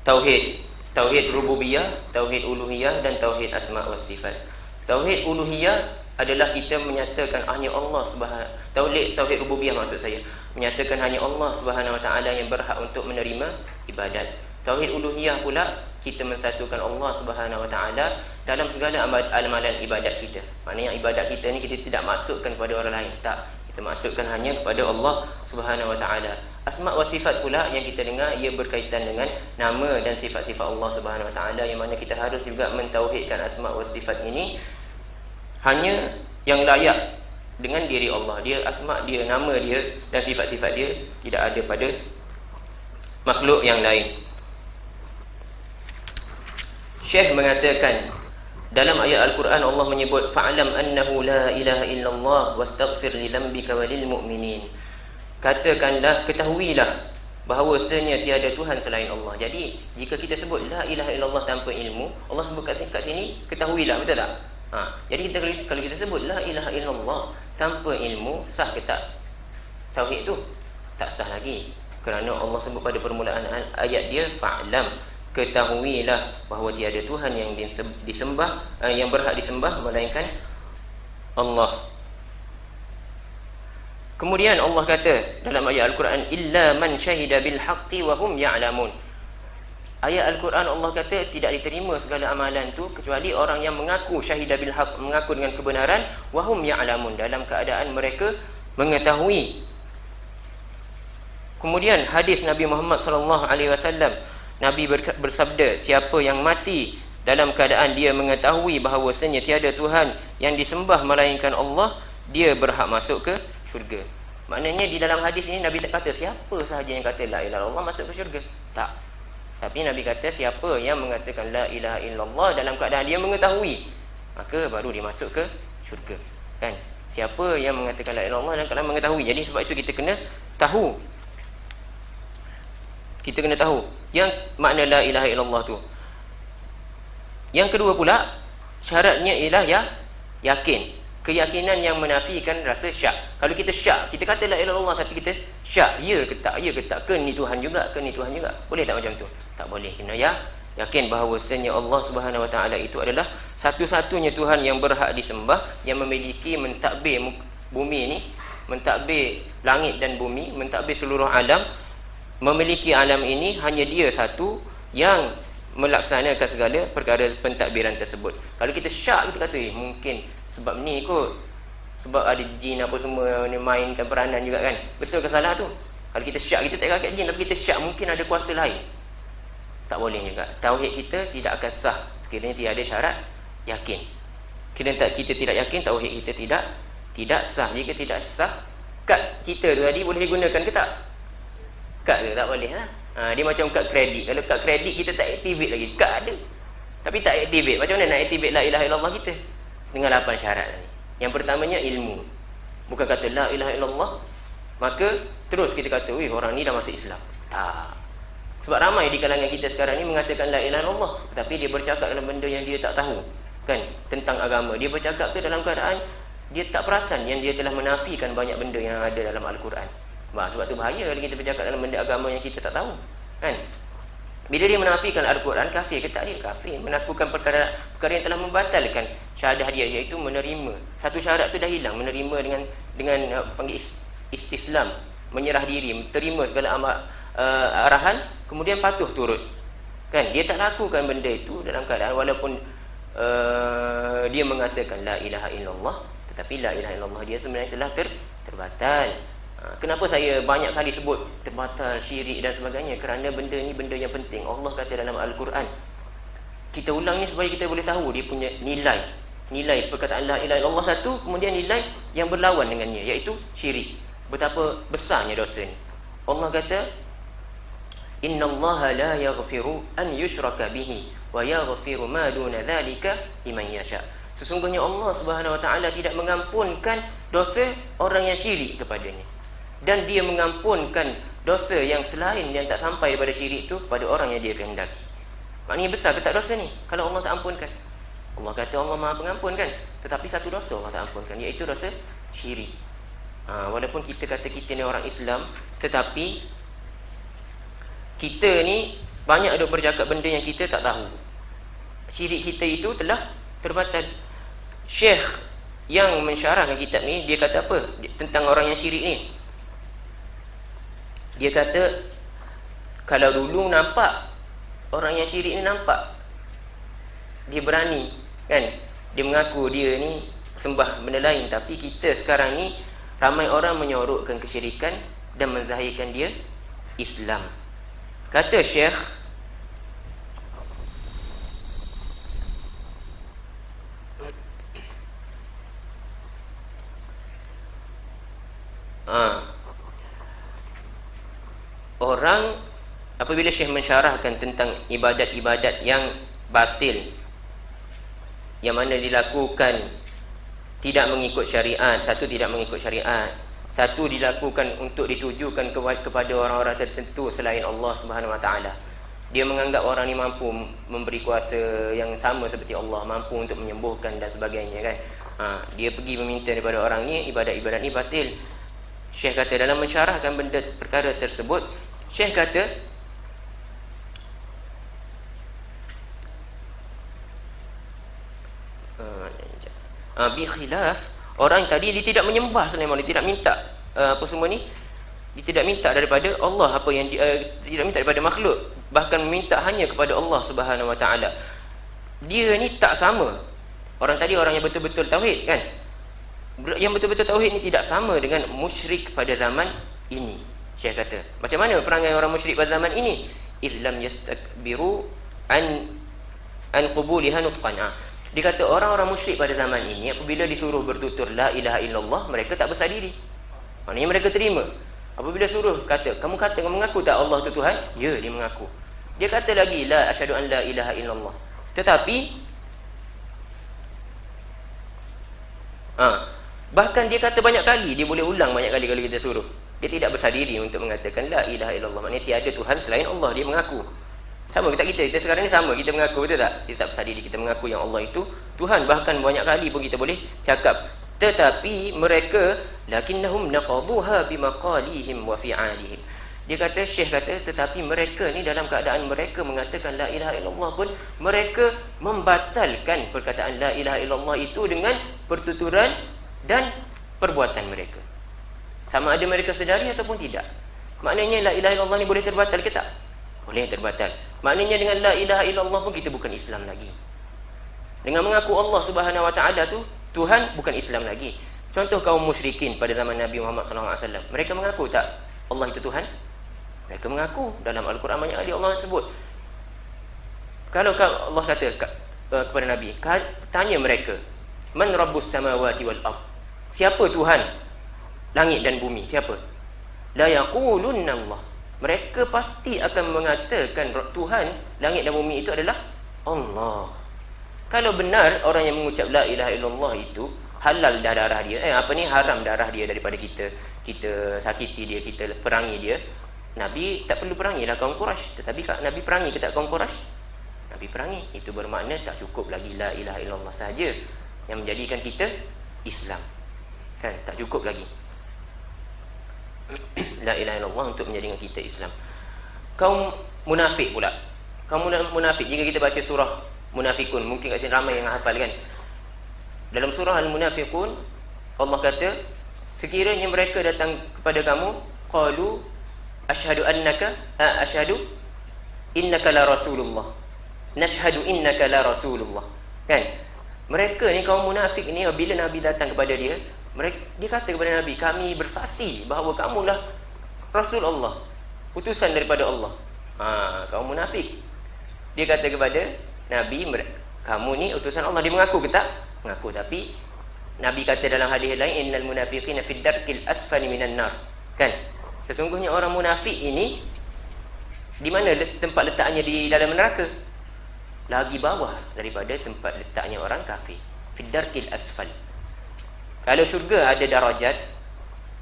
tauhid rububiyah, tauhid uluhiyah dan tauhid asma wa sifat. Tauhid uluhiyah adalah kita menyatakan hanya Allah tauhid rububiyah maksud saya, menyatakan hanya Allah Subhanahu wa taala yang berhak untuk menerima ibadat. Tauhid uluhiyah pula kita mensatukan Allah Subhanahu wa taala dalam segala amalan ibadat kita. Maknanya ibadat kita ni kita tidak masukkan kepada orang lain, tak. Kita masukkan hanya kepada Allah Subhanahu wa taala. Asma wa sifat pula yang kita dengar ia berkaitan dengan nama dan sifat-sifat Allah Subhanahu wa taala, yang mana kita harus juga mentauhidkan asma wa sifat ini hanya yang layak dengan diri Allah. Dia asma dia, nama dia dan sifat-sifat dia tidak ada pada makhluk yang lain. Syekh mengatakan dalam ayat Al-Quran Allah menyebut fa'lam annahu la ilaha illallah wastaghfir li dhanbika walil mu'minin. Katakanlah, ketahuilah bahawasanya tiada Tuhan selain Allah. Jadi jika kita sebut la ilaha illallah tanpa ilmu, Allah sebut kat sini ketahuilah, betul tak? Jadi kalau kita sebut la ilaha illallah tanpa ilmu, sah ke tak? Tauhid tu tak sah lagi. Kerana Allah sebut pada permulaan ayat dia fa'lam, ketahuilah bahawa tiada Tuhan yang disembah yang berhak disembah melainkan Allah. Kemudian Allah kata dalam ayat Al-Quran illa man syahida bil haqqi wa hum ya'lamun. Ayat Al-Quran Allah kata tidak diterima segala amalan tu kecuali orang yang mengaku syahida bil haqq, mengaku dengan kebenaran, wa hum ya'lamun, dalam keadaan mereka mengetahui. Kemudian hadis Nabi Muhammad sallallahu alaihi wasallam, Nabi bersabda, siapa yang mati dalam keadaan dia mengetahui bahawasanya tiada Tuhan yang disembah melainkan Allah, dia berhak masuk ke syurga. Maknanya di dalam hadis ini Nabi tak kata siapa sahaja yang kata la ilaha illallah masuk ke syurga, tak. Tapi Nabi kata siapa yang mengatakan la ilaha illallah dalam keadaan dia mengetahui, maka baru dia masuk ke syurga. Kan? Siapa yang mengatakan la ilaha illallah dalam keadaan mengetahui. Jadi sebab itu kita kena tahu. Kita kena tahu yang makna la ilaha illallah tu. Yang kedua pula, syaratnya ialah yakin. Keyakinan yang menafikan rasa syak. Kalau kita syak, kita kata la ilaha illallah tapi kita syak, ya ke tak, ya ke tak, ke ni Tuhan juga, ke ni Tuhan juga. Boleh tak macam tu? Tak boleh. Kena yakin bahawasanya Allah Subhanahu wa taala itu adalah satu-satunya Tuhan yang berhak disembah, yang memiliki mentadbir bumi ni, mentadbir langit dan bumi, mentadbir seluruh alam. Memiliki alam ini hanya dia satu yang melaksanakan segala perkara pentadbiran tersebut. Kalau kita syak, kita kata mungkin sebab ni kot, sebab ada jin apa semua ni mainkan peranan juga kan. Betul ke salah tu? Kalau kita syak, kita tak kata jin, tapi kita syak mungkin ada kuasa lain. Tak boleh juga. Tauhid kita tidak akan sah sekiranya tiada syarat yakin. Kita tidak yakin, tauhid kita tidak sah. Jika tidak sah, kad kita tu tadi boleh digunakan ke tak? Kad ke? Tak boleh lah. Dia macam kad kredit. Kalau kad kredit kita tak activate lagi, kad ada tapi tak activate. Macam mana nak activate la ilaha illallah kita? Dengan 8 syarat ni. Yang pertamanya ilmu. Bukan kata la ilaha illallah maka terus kita kata weh orang ni dah masuk Islam. Tak. Sebab ramai di kalangan kita sekarang ni mengatakan la ilaha illallah tapi dia bercakap dalam benda yang dia tak tahu kan tentang agama. Dia bercakap ke dalam keadaan dia tak perasan yang dia telah menafikan banyak benda yang ada dalam Al-Quran. Sebab tu bahaya kalau kita bercakap dalam benda agama yang kita tak tahu kan. Bila dia menafikan Al-Quran, kafir ke tak? Dia kafir, melakukan perkara yang telah membatalkan syahadah dia, iaitu menerima. Satu syarat tu dah hilang, menerima dengan panggil istislam, menyerah diri, terima segala arahan, kemudian patuh turut kan. Dia tak lakukan benda itu dalam keadaan walaupun dia mengatakan la ilaha illallah, tetapi la ilaha illallah dia sebenarnya telah terbatal. Kenapa saya banyak kali sebut terbatal, syirik dan sebagainya? Kerana benda ni benda yang penting. Allah kata dalam Al-Quran. Kita ulang ni supaya kita boleh tahu dia punya nilai perkataan la ilaha illallah satu, kemudian nilai yang berlawan dengannya, iaitu syirik. Betapa besarnya dosa ni. Allah kata innallaha la yaghfiru an yushraka bihi wa yaghfiru ma duna dzalika liman yasha. Sesungguhnya Allah Subhanahu wa taala tidak mengampunkan dosa orang yang syirik kepadanya, dan dia mengampunkan dosa yang selain yang tak sampai daripada syirik itu pada orang yang dia kehendaki. Maknanya besar ke tak dosa ni kalau Allah tak ampunkan? Allah kata Allah Maha Pengampun kan, tetapi satu dosa Allah tak ampunkan, iaitu dosa syirik. Walaupun kita kata kita ni orang Islam, tetapi kita ni banyak ada bercakap benda yang kita tak tahu. Syirik kita itu telah terbatal. Syekh yang mensyarahkan kitab ni, dia kata apa tentang orang yang syirik ni? Dia kata, kalau dulu nampak orang yang syirik ni, nampak dia berani, kan, dia mengaku dia ni sembah benda lain. Tapi kita sekarang ni ramai orang menyorokkan kesyirikan dan menzahirkan dia Islam. Kata Syekh, orang apabila Syekh mensyarahkan tentang ibadat-ibadat yang batil, yang mana dilakukan tidak mengikut syariat, satu tidak mengikut syariat, satu dilakukan untuk ditujukan kepada orang-orang tertentu selain Allah Subhanahu Wa Taala. Dia menganggap orang ni mampu memberi kuasa yang sama seperti Allah, mampu untuk menyembuhkan dan sebagainya, kan. Dia pergi meminta daripada orang ni, ibadat-ibadat ni batil. Syekh kata dalam mensyarahkan benda perkara tersebut, Syekh kata bi khilaf, orang tadi dia tidak menyembah selain Allah, dia tidak minta apa semua ni, dia tidak minta daripada Allah apa yang dia tidak minta daripada makhluk, bahkan meminta hanya kepada Allah Subhanahu Wa Taala. Dia ni tak sama. Orang tadi orang yang betul-betul tauhid, kan. Yang betul-betul tauhid ni tidak sama dengan musyrik pada zaman ini. Syekh kata, macam mana perangai orang musyrik pada zaman ini? Islam yastakbiru an qubuliha nutqan. Dia kata orang-orang musyrik pada zaman ini apabila disuruh bertutur la ilaha illallah, mereka tak besar diri. Maknanya mereka terima. Apabila suruh kamu mengaku tak Allah itu Tuhan? Ya, dia mengaku. Dia kata lagi la asyhadu an la ilaha illallah. Tetapi bahkan dia kata banyak kali, dia boleh ulang banyak kali kalau kita suruh. Dia tidak besar diri untuk mengatakan la ilaha illallah. Maknanya tiada Tuhan selain Allah, dia mengaku. Sama kita sekarang ni sama, kita mengaku, betul tak? Kita tak besar diri, kita mengaku yang Allah itu Tuhan. Bahkan banyak kali pun kita boleh cakap. Tetapi mereka lakinnahum naqaduha bimaqalihim wa fi'alihim. Dia kata, Syekh kata, tetapi mereka ni dalam keadaan mereka mengatakan la ilaha illallah pun, mereka membatalkan perkataan la ilaha illallah itu dengan pertuturan dan perbuatan mereka. Sama ada mereka sedari ataupun tidak. Maknanya la ilaha illallah ni boleh terbatal ke tak? Boleh terbatal. Maknanya dengan la ilaha illallah pun kita bukan Islam lagi. Dengan mengaku Allah Subhanahu Wa Taala tu Tuhan, bukan Islam lagi. Contoh kaum musyrikin pada zaman Nabi Muhammad SAW, mereka mengaku tak Allah itu Tuhan? Mereka mengaku. Dalam Al-Quran banyak kali Allah sebut. Kalau Allah kata kepada Nabi, tanya mereka, man rabbus samawati wal ard, siapa Tuhan langit dan bumi? Siapa? La yaqulunna Allah. Mereka pasti akan mengatakan Tuhan langit dan bumi itu adalah Allah. Kalau benar orang yang mengucap la ilaha illallah itu halal dah darah dia, haram darah dia daripada kita sakiti dia, kita perangi dia, Nabi tak perlu perangilah kaum Quraisy. Tetapi Nabi perangi ke tak kaum Quraisy? Nabi perangi. Itu bermakna tak cukup lagi la ilaha illallah sahaja yang menjadikan kita Islam, kan? Tak cukup lagi la ilaha illallah untuk menjadikan kita Islam. Kaum munafik pula, kaum munafik, jika kita baca surah Munafikun, mungkin kat sini ramai yang hafal, kan. Dalam surah Al-Munafiqun Allah kata, sekiranya mereka datang kepada kamu, qalu ashhadu innaka la rasulullah, nashhadu innaka la rasulullah, kan. Mereka ni kaum munafik ni, bila Nabi datang kepada dia kata kepada Nabi, kami bersaksi bahawa kamulah Rasul Allah, utusan daripada Allah. Kaum munafik, dia kata kepada Nabi, kamu ni utusan Allah. Dia mengaku ke tak? Mengaku. Tapi Nabi kata dalam hadis lain, innal munafiqina fid darkil asfali minan nar, kan. Sesungguhnya orang munafik ini di mana tempat letaknya? Di dalam neraka, lagi bawah daripada tempat letaknya orang kafir. Fid darkil asfal. Kalau syurga ada darajat,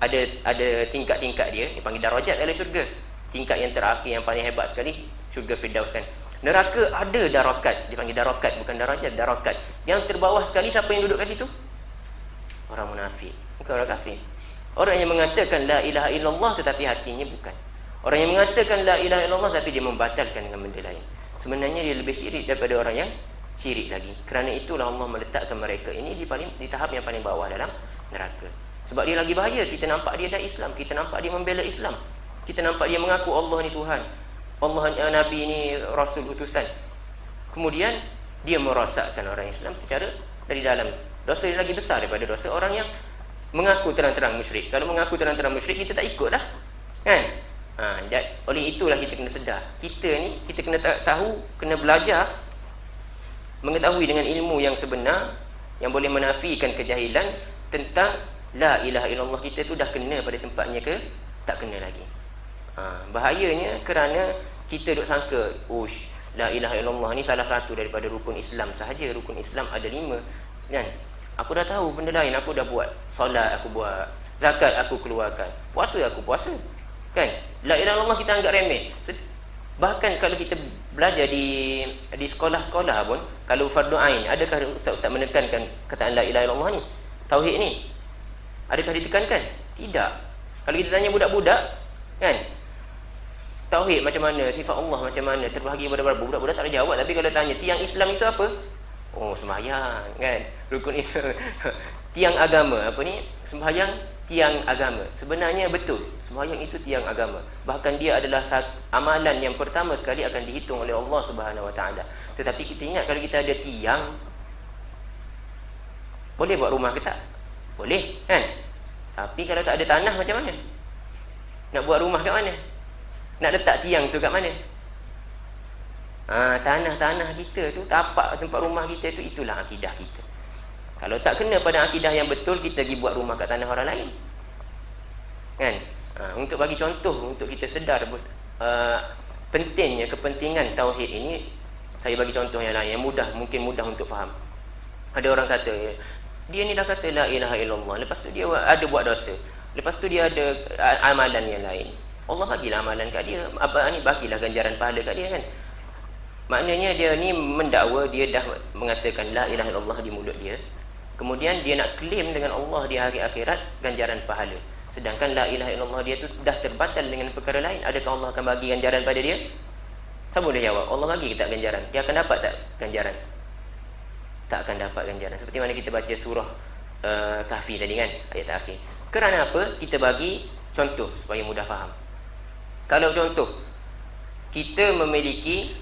ada tingkat-tingkat dia dipanggil darajat. Kalau syurga, tingkat yang terakhir yang paling hebat sekali, syurga Firdaus, kan. Neraka ada darakat, dipanggil darakat, bukan darajat, darakat. Yang terbawah sekali siapa yang duduk kat situ? Orang munafik, bukan orang kafir. Orang yang mengatakan la ilaha illallah tetapi hatinya bukan. Orang yang mengatakan la ilaha illallah tapi dia membatalkan dengan benda lain, sebenarnya dia lebih syirik daripada orang yang syirik lagi. Kerana itulah Allah meletakkan mereka ini di tahap yang paling bawah dalam neraka. Sebab dia lagi bahaya. Kita nampak dia dah Islam, kita nampak dia membela Islam, kita nampak dia mengaku Allah ni Tuhan, Allah Nabi ni Rasul utusan. Kemudian dia merosakkan orang Islam secara dari dalam. Dosa dia lagi besar daripada dosa orang yang mengaku terang-terang musyrik. Kalau mengaku terang-terang musyrik, kita tak ikut dah, kan? Oleh itulah kita kena sedar. Kita ni, kita kena tahu, kena belajar, mengetahui dengan ilmu yang sebenar, yang boleh menafikan kejahilan tentang la ilaha illallah kita tu dah kena pada tempatnya ke tak kena lagi. Bahayanya kerana kita duk sangka, la ilaha illallah ni salah satu daripada rukun Islam sahaja. Rukun Islam ada 5, kan? Aku dah tahu benda lain, aku dah buat. Solat aku buat, zakat aku keluarkan, puasa aku puasa, kan? La ilaha illallah kita anggap remeh. Bahkan kalau kita belajar di sekolah-sekolah pun, kalau fardu ain, adakah ustaz-ustaz menekankan kataan la ilaha illallah ni, tauhid ni? Adakah ditekankan? Tidak. Kalau kita tanya budak-budak, kan, tauhid macam mana, sifat Allah macam mana, terbahagi pada berapa, budak-budak tak ada jawab. Tapi kalau tanya tiang Islam itu apa? Sembahyang, kan? Rukun itu. Tiang agama, apa ni? Sembahyang tiang agama. Sebenarnya betul, sembahyang itu tiang agama. Bahkan dia adalah amalan yang pertama sekali akan dihitung oleh Allah Subhanahu Wa Taala. Tetapi kita ingat, kalau kita ada tiang, boleh buat rumah ke tak? Boleh, kan? Tapi kalau tak ada tanah macam mana? Nak buat rumah kat mana? Nak letak tiang tu kat mana? Tanah-tanah kita tu, tapak tempat rumah kita tu, itulah akidah kita. Kalau tak kena pada akidah yang betul, kita pergi buat rumah kat tanah orang lain, kan? Untuk bagi contoh, untuk kita sedar pentingnya, kepentingan tauhid ini, saya bagi contoh yang lain yang mudah, mungkin mudah untuk faham. Ada orang kata, dia ni dah kata la ilaha illallah, lepas tu dia ada buat dosa, lepas tu dia ada amalan yang lain. Allah bagilah amalan kat dia, bagilah ganjaran pahala kat dia, kan? Maknanya dia ni mendakwa, dia dah mengatakan la ilaha illallah di mulut dia, kemudian dia nak claim dengan Allah di hari akhirat ganjaran pahala. Sedangkan la ilaha illallah dia tu dah terbatal dengan perkara lain. Adakah Allah akan bagi ganjaran pada dia? Siapa boleh jawab? Allah bagi ke tak ganjaran? Dia akan dapat tak ganjaran? Tak akan dapat ganjaran. Seperti mana kita baca surah Kahfi tadi, kan, ayat terakhir. Kerana apa? Kita bagi contoh supaya mudah faham. Kalau contoh, kita memiliki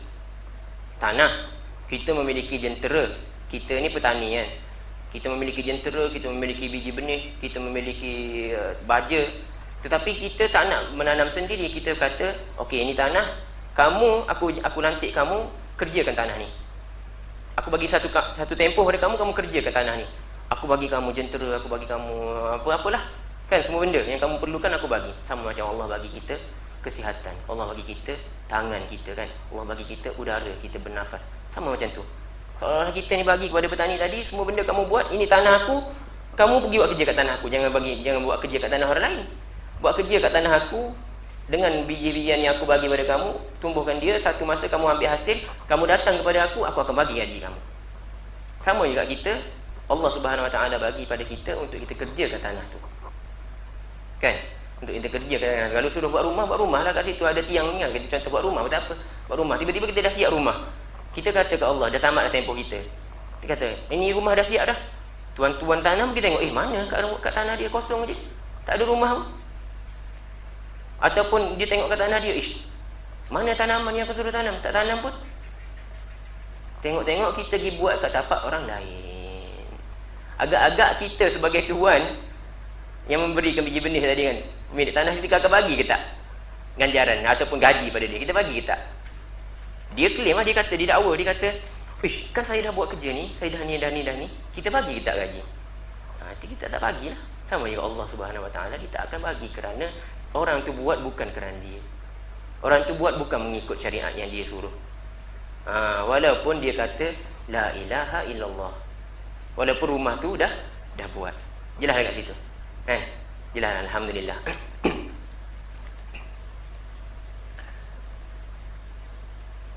tanah, kita memiliki jentera, kita ni petani, kan? Kita memiliki jentera, kita memiliki biji benih, kita memiliki baja, tetapi kita tak nak menanam sendiri. Kita kata, okey, ini tanah kamu, aku lantik kamu kerjakan tanah ni. Aku bagi satu tempoh pada kamu, kamu kerjakan tanah ni. Aku bagi kamu jentera, aku bagi kamu apalah, kan, semua benda yang kamu perlukan aku bagi. Sama macam Allah bagi kita kesihatan, Allah bagi kita tangan kita, kan, Allah bagi kita udara kita bernafas. Sama macam tu. Kalau kita ni bagi kepada petani tadi, semua benda kamu buat, ini tanah aku, kamu pergi buat kerja kat tanah aku. Jangan buat kerja kat tanah orang lain. Buat kerja kat tanah aku dengan biji-bijian yang aku bagi pada kamu, tumbuhkan dia. Satu masa kamu ambil hasil, kamu datang kepada aku akan bagi gaji kamu. Sama juga kita, Allah Subhanahu Wa Taala bagi pada kita untuk kita kerja kat tanah tu, kan? Untuk kita kerja kat tanah. Kalau suruh buat rumah lah kat situ, ada tiang ni, kita contoh buat rumah, tak apa. Buat rumah, tiba-tiba kita dah siap rumah. Kita kata ke Allah, dah tamat dah tempoh kita. Kita kata, ini rumah dah siap dah. Tuan-tuan tanam, kita tengok, mana kat tanah dia kosong je, tak ada rumah pun. Ataupun dia tengok kat tanah dia, mana tanaman yang aku suruh tanam, tak tanam pun. Tengok-tengok kita pergi buat kat tapak orang lain. Agak-agak kita sebagai tuan yang memberikan biji benih tadi, kan, pemilik tanah, kita akan bagi ke tak ganjaran ataupun gaji pada dia? Kita bagi ke tak? Dia claim, dia kata, dia dakwa, dia kata, kan saya dah buat kerja ni, saya dah ni, kita bagi ke tak gaji? Kita tak bagilah. Sama juga Allah Subhanahu Wa Taala, dia tak akan bagi kerana orang tu buat bukan kerana dia. Orang tu buat bukan mengikut syariat yang dia suruh. Walaupun dia kata la ilaha illallah, walaupun rumah tu dah buat. Jelas dekat situ, kan? Jelas, alhamdulillah.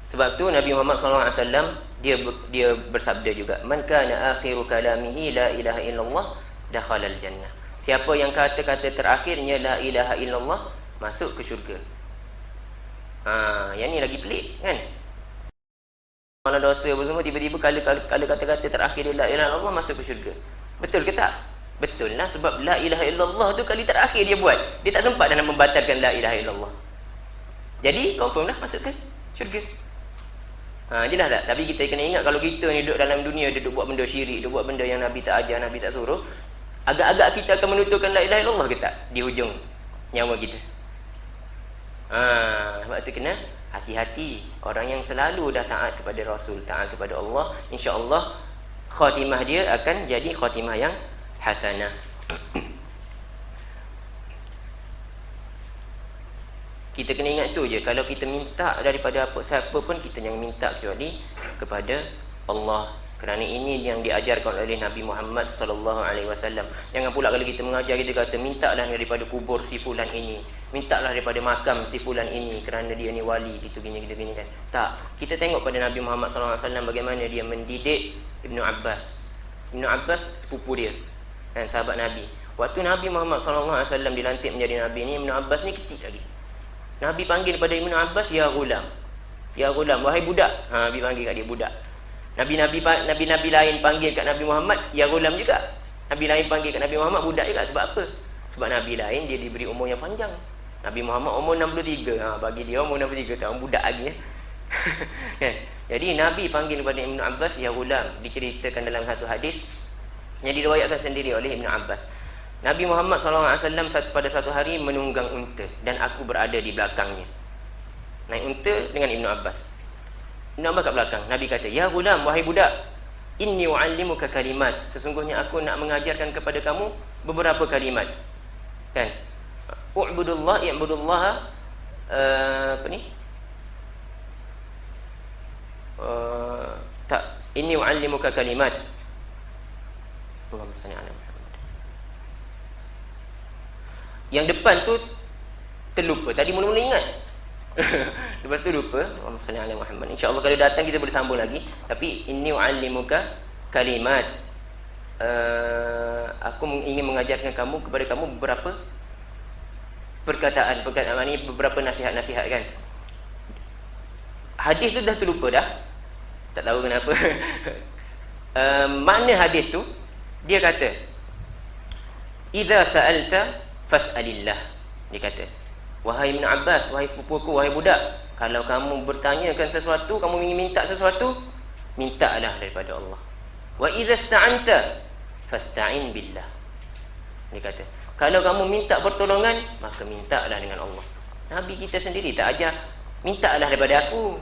Sebab tu Nabi Muhammad SAW dia bersabda juga, man kana akhiru kalamihi la ilaha illallah dakhala al-jannah. Siapa yang kata-kata terakhirnya la ilaha illallah masuk ke syurga. Yang ni lagi pelik kan? Malah dosa apa semua, tiba-tiba kalau kata-kata terakhir la ilaha illallah masuk ke syurga. Betul ke tak? Betul lah, sebab la ilaha illallah tu kali terakhir dia buat. Dia tak sempat dalam membatalkan la ilaha illallah. Jadi confirm dah masuk ke syurga. Jelas tak? Tapi kita kena ingat, kalau kita ni duduk dalam dunia, duduk buat benda syirik, duduk buat benda yang Nabi tak ajar, Nabi tak suruh, agak-agak kita akan menuturkan la ilaha illallah ke tak di hujung nyawa kita. Sebab tu kena hati-hati. Orang yang selalu dah taat kepada Rasul, taat kepada Allah, insya-Allah khatimah dia akan jadi khatimah yang hasanah. Kita kena ingat tu je, kalau kita minta daripada siapa pun, kita jangan minta kecuali kepada Allah. Kerana ini yang diajarkan oleh Nabi Muhammad sallallahu alaihi wasallam. Jangan pula kalau kita mengajar, kita kata mintalah daripada kubur si fulan ini, mintalah daripada makam si fulan ini kerana dia ni wali, gitu gini kan. Tak. Kita tengok pada Nabi Muhammad sallallahu alaihi wasallam bagaimana dia mendidik Ibnu Abbas. Ibnu Abbas sepupu dia dan sahabat Nabi. Waktu Nabi Muhammad sallallahu alaihi wasallam dilantik menjadi nabi ni, Ibnu Abbas ni kecil lagi. Nabi panggil pada Ibnu Abbas, ya ghulam. Ya ghulam, wahai budak. Nabi panggil kat dia budak. Nabi-nabi lain panggil kat Nabi Muhammad ya ghulam juga. Nabi lain panggil kat Nabi Muhammad budak juga. Sebab apa? Sebab Nabi lain dia diberi umur yang panjang. Nabi Muhammad umur 63. Bagi dia umur 63 tahun, budak lagi ya. Jadi Nabi panggil kepada Ibnu Abbas ya ghulam. Diceritakan dalam satu hadis yang diriwayatkan sendiri oleh Ibnu Abbas. Nabi Muhammad SAW pada satu hari menunggang unta dan aku berada di belakangnya. Naik unta dengan Ibnu Abbas. Ibnu Abbas kat belakang. Nabi kata, ya ghulam, wahai budak, inni u'allimuka kalimat. Sesungguhnya aku nak mengajarkan kepada kamu beberapa kalimat. Kan? U'budullah, i'budullah, inni u'allimuka kalimat. Allahumma salli ala Muhammad. Yang depan tu terlupa. Tadi mula-mula ingat. Lepas tu lupa. Allahumma salli ala Muhammad. InsyaAllah kalau datang kita boleh sambung lagi. Tapi inni u'allimuka kalimat. Aku ingin mengajarkan kepada kamu beberapa perkataan ni, beberapa nasihat-nasihat kan. Hadis tu dah terlupa dah. Tak tahu kenapa. Makna hadis tu, dia kata, Iza sa'alta fas'alillah. Dia kata, wahai Ibn Abbas, wahai sepupuku, wahai budak, kalau kamu bertanyakan sesuatu, kamu ingin minta sesuatu, mintalah daripada Allah. Wa iza sta'anta fasta'in billah. Dia kata, kalau kamu minta pertolongan, maka mintalah dengan Allah. Nabi kita sendiri tak ajar mintalah daripada aku.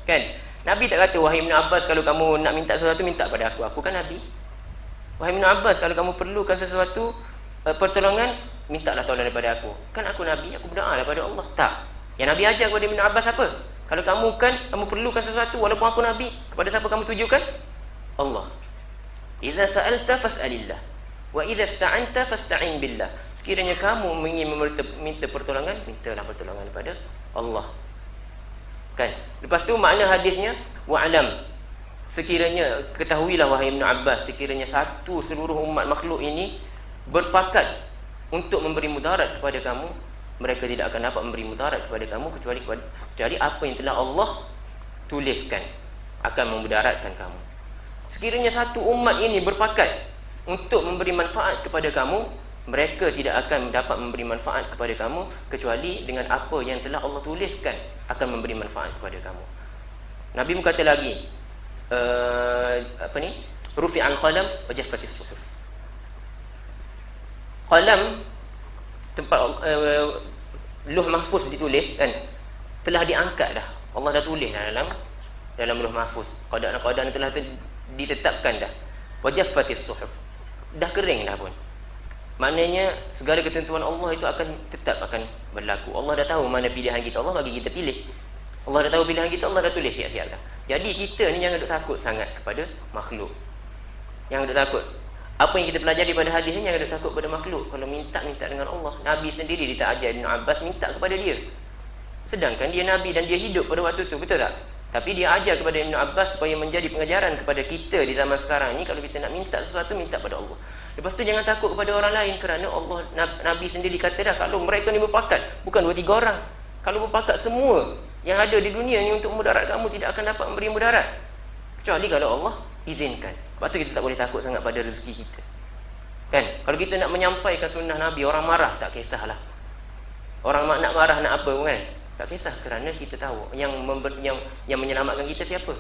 Kan? Nabi tak kata, wahai Ibn Abbas, kalau kamu nak minta sesuatu, minta pada aku. Aku kan Nabi. Wahai Ibn Abbas, kalau kamu perlukan sesuatu pertolongan, mintalah tolong daripada aku. Kan aku Nabi, aku berdoa daripada Allah. Tak. Yang Nabi ajar kepada Ibn Abbas apa? Kalau kamu perlukan sesuatu, walaupun aku Nabi, kepada siapa kamu tujukan? Allah. Iza sa'alta fas'alillah, wa iza sta'anta fasta'in billah. Sekiranya kamu ingin minta pertolongan, mintalah pertolongan daripada Allah. Kan? Lepas tu makna hadisnya, wa'alam, sekiranya ketahuilah wahai Ibn Abbas, sekiranya seluruh umat makhluk ini berpakat untuk memberi mudarat kepada kamu, mereka tidak akan dapat memberi mudarat kepada kamu kecuali apa yang telah Allah tuliskan akan memudaratkan kamu. Sekiranya satu umat ini berpakat untuk memberi manfaat kepada kamu, mereka tidak akan dapat memberi manfaat kepada kamu kecuali dengan apa yang telah Allah tuliskan akan memberi manfaat kepada kamu. Nabi berkata lagi, rufi'al qalam wa jaffatis suhuf. Qalam, tempat luh mahfuz ditulis kan, telah diangkat dah. Allah dah tulis dah dalam luh mahfuz. Qada telah ditetapkan dah. Wa jaffatis suhuf, dah kering dah pun. Maknanya segala ketentuan Allah itu akan berlaku. Allah dah tahu mana pilihan kita, Allah bagi kita pilih. Allah dah tahu pilihan kita, Allah dah tulis siap-siap dah. Jadi kita ni jangan duk takut sangat kepada makhluk. Jangan duk takut. Apa yang kita pelajari pada hadis ni, jangan duk takut pada makhluk. Kalau minta dengan Allah. Nabi sendiri dia tak ajar Ibn Abbas minta kepada dia. Sedangkan dia Nabi dan dia hidup pada waktu tu, betul tak? Tapi dia ajar kepada Ibn Abbas supaya menjadi pengajaran kepada kita di zaman sekarang ni. Kalau kita nak minta sesuatu, minta pada Allah. Lepas tu jangan takut kepada orang lain, kerana Allah, Nabi sendiri kata dah, kalau mereka ni berpakat, bukan 2-3 orang, kalau berpakat semua yang ada di dunia ni untuk mudarat kamu, tidak akan dapat memberi mudarat kecuali kalau Allah izinkan. Sebab tu kita tak boleh takut sangat pada rezeki kita, kan? Kalau kita nak menyampaikan sunnah Nabi, orang marah, tak kisahlah. Orang nak marah nak apa kan, tak kisah, kerana kita tahu yang menyelamatkan kita siapa?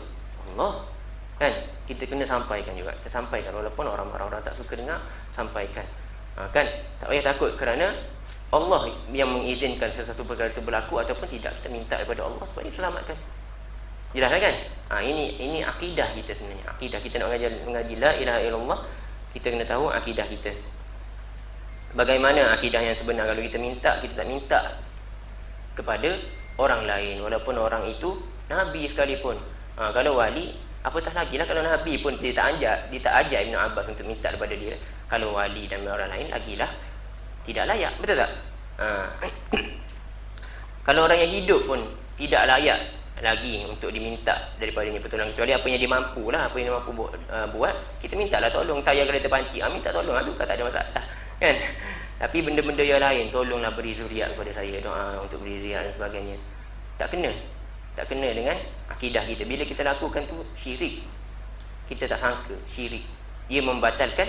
Allah, kan? Kita kena sampaikan juga, kita sampaikan walaupun orang tak suka dengar, sampaikan, kan? Tak payah takut, kerana Allah yang mengizinkan sesuatu perkara itu berlaku ataupun tidak. Kita minta kepada Allah supaya selamatkan. Jelas kan? Ini akidah kita sebenarnya. Akidah kita nak mengaji la ilaha illallah, kita kena tahu akidah kita. Bagaimana akidah yang sebenar? Kalau kita minta, kita tak minta kepada orang lain, walaupun orang itu Nabi sekalipun. Kalau wali, apatah lagi lah. Kalau Nabi pun dia tak ajak Ibn Abbas untuk minta daripada dia. Kalau wali dan orang lain, lagilah tidak layak, betul tak? Kalau orang yang hidup pun tidak layak lagi untuk diminta daripadanya pertolongan, kecuali apa yang dia mampu lah, apa yang dia mampu buat, kita mintalah tolong. Tayar kereta panci, minta tolong, tu tak ada masalah, kan? Tapi benda-benda yang lain, tolonglah beri zuriat kepada saya, doa untuk beri zuriat dan sebagainya, tak kena dengan akidah kita. Bila kita lakukan tu syirik, kita tak sangka syirik, ia membatalkan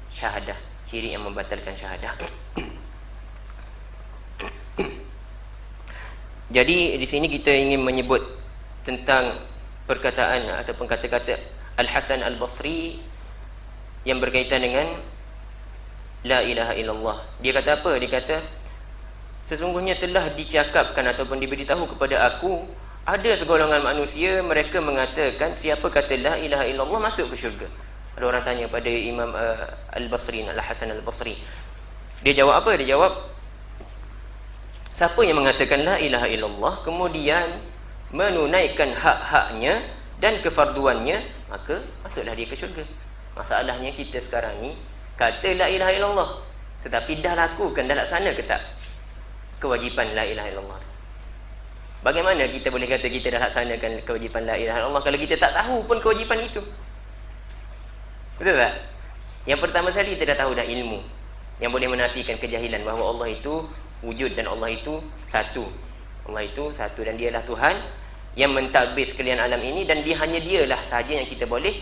syahadah, syirik yang membatalkan syahadah. Jadi di sini kita ingin menyebut tentang perkataan ataupun kata-kata Al-Hasan Al-Basri yang berkaitan dengan la ilaha illallah. Dia kata apa? Dia kata, sesungguhnya telah dicakapkan ataupun diberitahu kepada aku, ada segolongan manusia mereka mengatakan siapa kata la ilaha illallah masuk ke syurga. Ada orang tanya pada Imam Al-Basri, Al-Hasan Al-Basri. Dia jawab apa? Dia jawab, siapa yang mengatakan la ilaha illallah kemudian menunaikan hak-haknya dan kefarduannya, maka masuklah dia ke syurga. Masalahnya kita sekarang ni kata la ilaha illallah, tetapi dah lakukan, dah laksana ke tak kewajipan la ilaha illallah? Bagaimana kita boleh kata kita dah laksanakan kewajipan la ilaha illallah kalau kita tak tahu pun kewajipan itu? Betul tak? Yang pertama sekali kita dah tahu dah ilmu yang boleh menafikan kejahilan bahawa Allah itu wujud dan Allah itu satu. Allah itu satu dan dialah Tuhan yang mentadbir sekalian alam ini, dan hanya dialah sahaja yang kita boleh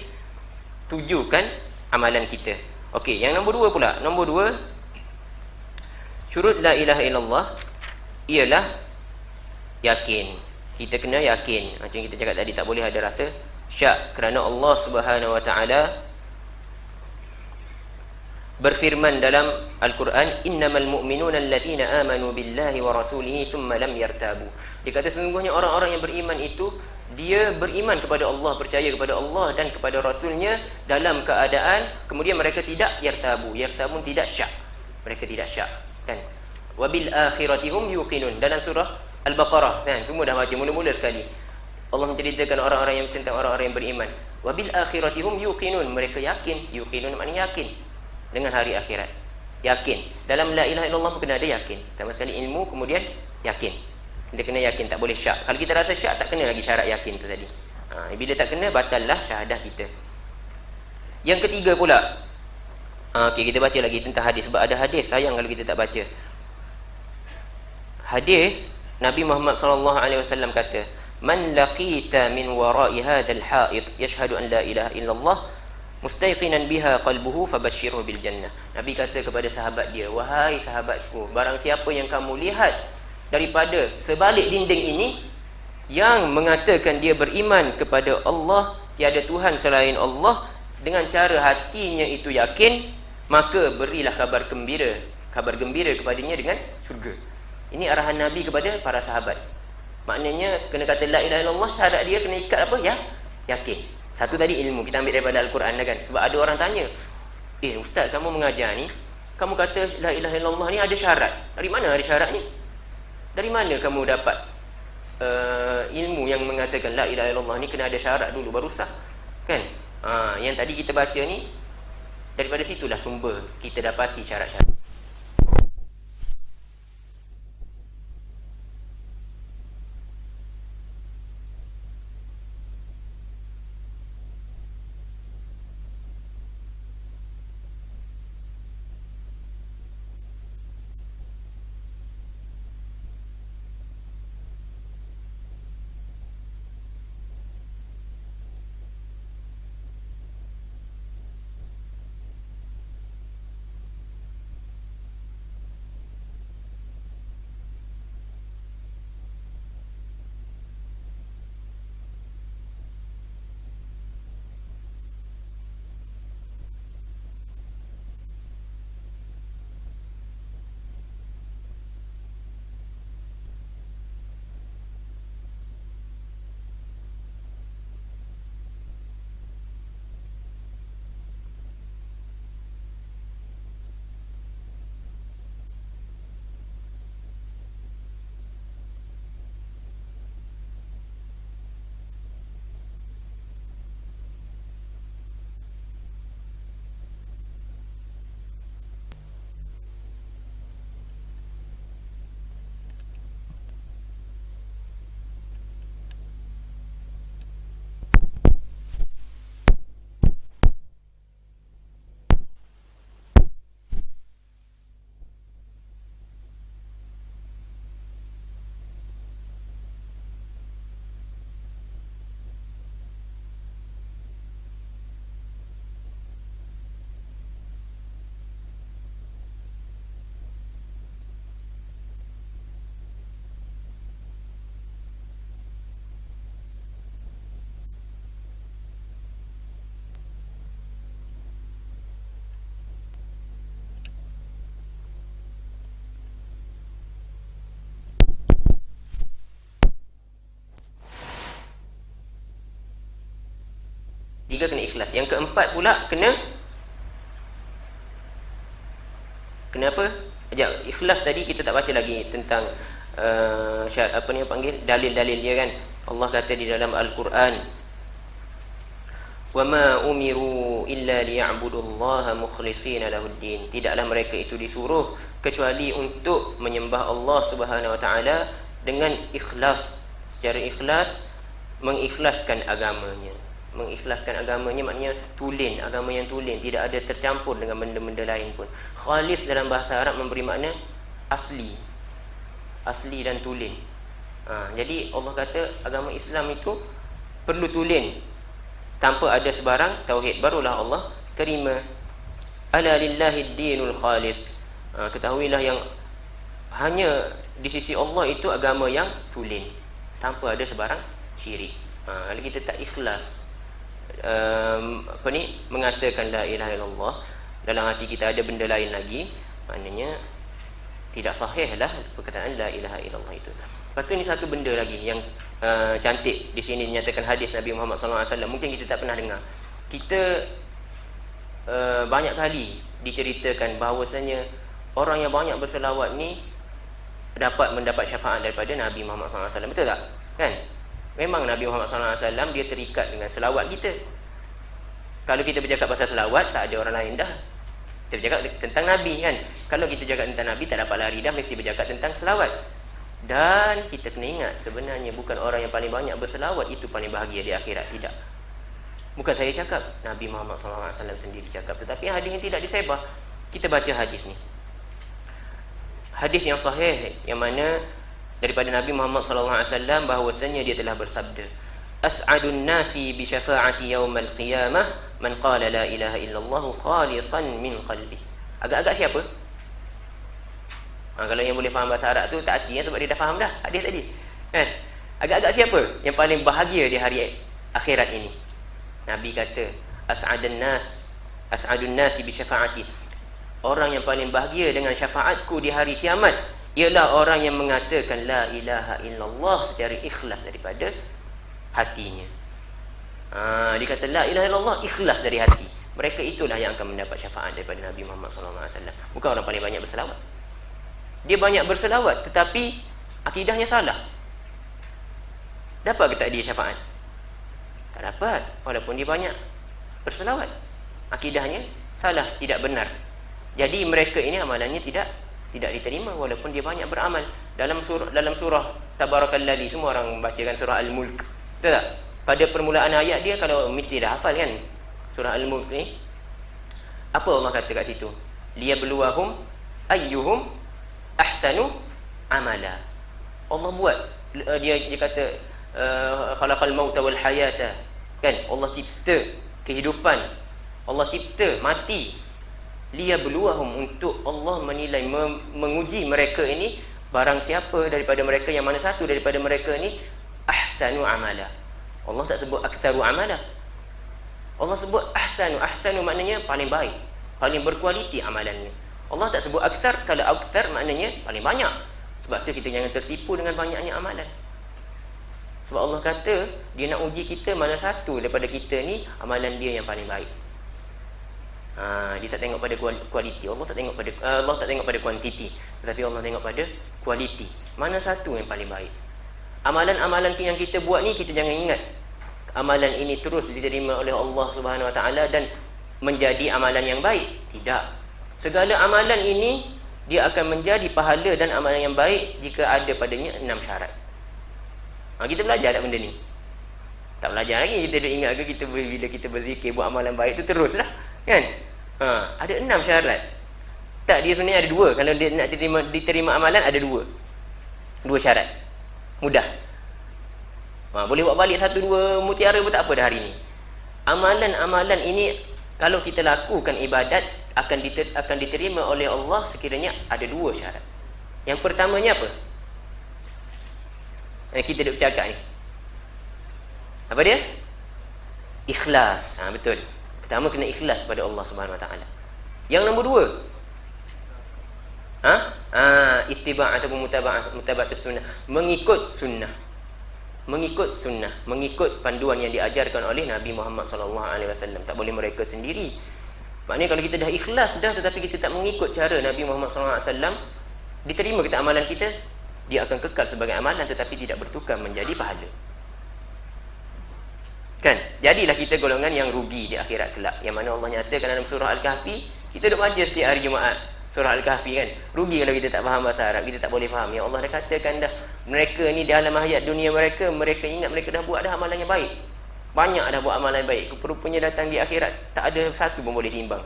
tujukan amalan kita. Okey, yang nombor 2 pula. Nombor 2, syurut la ilaha illallah ialah yakin. Kita kena yakin. Macam kita cakap tadi, tak boleh ada rasa syak, kerana Allah Subhanahu wa taala berfirman dalam Al-Quran, innamal mu'minuna allazina amanu billahi wa rasulihi thumma lam yartabu. Dia kata sesungguhnya orang-orang yang beriman itu, dia beriman kepada Allah, percaya kepada Allah dan kepada Rasulnya dalam keadaan kemudian mereka tidak yartabu. Yartabun tidak syak, mereka tidak syak, kan? Wabil akhirati hum yuqinun. Dalam surah Al-Baqarah, kan? Semua dah baca mula-mula sekali. Allah menceritakan orang-orang yang, tentang orang-orang yang beriman. Wabil akhirati hum yuqinun, mereka yakin. Yuqinun maknanya yakin dengan hari akhirat. Yakin. Dalam la ilaha illallah kena ada yakin. Pertama sekali ilmu, kemudian yakin. Kita kena yakin, tak boleh syak. Kalau kita rasa syak, tak kena lagi syarat yakin tu tadi. Bila tak kena, batallah syahadah kita. Yang ketiga pula, okay, kita baca lagi tentang hadis. Sebab ada hadis, sayang kalau kita tak baca. Hadis Nabi Muhammad SAW kata, man laqita min wara'i hadzal ha'id yashhadu an la ilaha illallah mustayqinan biha qalbuhu fabashshirhu bil jannah. Nabi kata kepada sahabat dia, wahai sahabatku, barang siapa yang kamu lihat daripada sebalik dinding ini yang mengatakan dia beriman kepada Allah, tiada Tuhan selain Allah, dengan cara hatinya itu yakin, maka berilah kabar gembira kepadanya dengan syurga. Ini arahan Nabi kepada para sahabat. Maknanya kena kata la ilaha illallah, syarat dia kena ikat apa? Ya, yakin. Satu tadi ilmu, kita ambil daripada Al-Quran kan. Sebab ada orang tanya, ustaz, kamu mengajar ni, kamu kata la ilaha illallah ni ada syarat. Dari mana ada syarat ni? Dari mana kamu dapat ilmu yang mengatakan la ilaha illallah ni kena ada syarat dulu baru sah? Kan? Yang tadi kita baca ni, daripada situlah sumber kita dapati syarat-syarat. Tiga, kena ikhlas. Yang keempat pula kena apa? Sekejap, ikhlas tadi kita tak baca lagi tentang apa ni panggil, dalil-dalil dia kan. Allah kata di dalam Al-Quran, وَمَا أُمِرُوا إِلَّا لِيَعْبُدُوا اللَّهَ مُخْلِصِينَ لَهُ الدِّينَ. Tidaklah mereka itu disuruh kecuali untuk menyembah Allah Subhanahu wa taala dengan ikhlas, secara ikhlas, mengikhlaskan agamanya. Mengikhlaskan agamanya maknanya tulen, agama yang tulen, tidak ada tercampur dengan benda-benda lain pun. Khalis dalam bahasa Arab memberi makna asli, asli dan tulen. Jadi Allah kata agama Islam itu perlu tulen, tanpa ada sebarang tauhid, barulah Allah terima. Ala lillahi dinul khalis. Ketahuilah yang hanya di sisi Allah itu agama yang tulen, tanpa ada sebarang syirik. Kalau kita tak ikhlas mengatakan la ilaha illallah, dalam hati kita ada benda lain lagi, maknanya tidak sahih lah perkataan la ilaha illallah itu. Lepas tu ni satu benda lagi yang cantik di sini dinyatakan hadis Nabi Muhammad SAW. Mungkin kita tak pernah dengar. Kita banyak kali diceritakan bahawasanya orang yang banyak berselawat ni mendapat syafaat daripada Nabi Muhammad SAW. Betul tak? Kan? Memang Nabi Muhammad SAW dia terikat dengan selawat kita. Kalau kita bercakap pasal selawat, tak ada orang lain dah. Kita bercakap tentang Nabi kan. Kalau kita cakap tentang Nabi, tak dapat lari dah, mesti bercakap tentang selawat. Dan kita kena ingat, sebenarnya bukan orang yang paling banyak berselawat itu paling bahagia di akhirat. Tidak. Bukan saya cakap, Nabi Muhammad SAW sendiri cakap. Tetapi hadis yang tidak disebar. Kita baca hadis ni. Hadis yang sahih, yang mana daripada Nabi Muhammad SAW, bahawasanya dia telah bersabda, as'adun nasi bi syafa'ati yaumal qiyamah man qala la ilaha illallah khalisan min qalbi. Agak-agak siapa? Kalau yang boleh faham bahasa Arab tu tak aci, sebab dia dah faham dah hadis tadi kan. Agak-agak siapa yang paling bahagia di hari akhirat ini? Nabi kata as'adun nasi bi syafa'ati. Orang yang paling bahagia dengan syafaatku di hari kiamat ialah orang yang mengatakan la ilaha illallah secara ikhlas daripada hatinya. Dia kata la ilaha illallah ikhlas dari hati. Mereka itulah yang akan mendapat syafaat daripada Nabi Muhammad SAW. Bukan orang paling banyak berselawat. Dia banyak berselawat tetapi akidahnya salah. Dapat ke tak dia syafaat? Tak dapat. Walaupun dia banyak berselawat, akidahnya salah, tidak benar. Jadi mereka ini amalannya tidak diterima walaupun dia banyak beramal. Dalam surah Tabarakalladzi, semua orang bacakan surah Al-Mulk. Betul tak? Pada permulaan ayat dia, kalau mesti dah hafal kan surah Al-Mulk ni. Apa Allah kata kat situ? Liyabluwahum ayyuhum ahsanu amala. Allah buat, dia kata khalaqal mauta wal hayata kan. Allah cipta kehidupan, Allah cipta mati, liyabluwahum, untuk Allah menilai, menguji mereka ini, barang siapa daripada mereka, yang mana satu daripada mereka ni ahsanu amala. Allah tak sebut aktsaru amala, Allah sebut ahsanu maknanya paling baik, paling berkualiti amalannya. Allah tak sebut aktsar. Kalau aktsar maknanya paling banyak. Sebab tu kita jangan tertipu dengan banyaknya amalan. Sebab Allah kata dia nak uji kita mana satu daripada kita ni amalan dia yang paling baik. Dia tak tengok pada kualiti. Allah tak tengok pada kuantiti, tetapi Allah tengok pada kualiti. Mana satu yang paling baik? Amalan-amalan yang kita buat ni, kita jangan ingat amalan ini terus diterima oleh Allah Subhanahu Wa Taala dan menjadi amalan yang baik. Tidak. Segala amalan ini dia akan menjadi pahala dan amalan yang baik jika ada padanya 6 syarat. Kita belajar tak benda ni? Tak belajar lagi. Kita dah ingat ke kita bila kita berzikir buat amalan baik tu teruslah kan? Ada 6 syarat. Tak, dia sebenarnya ada 2. Kalau dia nak diterima amalan, ada 2 syarat. Mudah. Boleh buat balik 1-2 mutiara pun tak apa dah hari ni. Amalan-amalan ini kalau kita lakukan ibadat akan diterima oleh Allah sekiranya ada 2 syarat. Yang pertamanya apa? Kita duk cakap ni. Apa dia? Ikhlas. Betul. Pertama kena ikhlas kepada Allah Subhanahu Wa Taala. Yang nombor 2, ittiba' ataupun mutaba'atus sunnah, mengikut sunnah. mengikut sunnah, mengikut panduan yang diajarkan oleh Nabi Muhammad SAW. Tak boleh mereka sendiri. Maknanya kalau kita dah ikhlas dah, tetapi kita tak mengikut cara Nabi Muhammad SAW, diterima kita amalan kita, dia akan kekal sebagai amalan tetapi tidak bertukar menjadi pahala. Kan? Jadilah kita golongan yang rugi di akhirat kelak. Yang mana Allah nyatakan dalam surah Al-Kahfi, kita duk baca setiap hari Jumaat surah Al-Kahfi kan. Rugi kalau kita tak faham bahasa Arab, kita tak boleh faham. Ya Allah dah katakan dah, mereka ni dalam hayat dunia mereka ingat mereka dah buat dah amalan yang baik. Banyak dah buat amalan yang baik. Rupanya datang di akhirat, tak ada satu pun boleh timbang.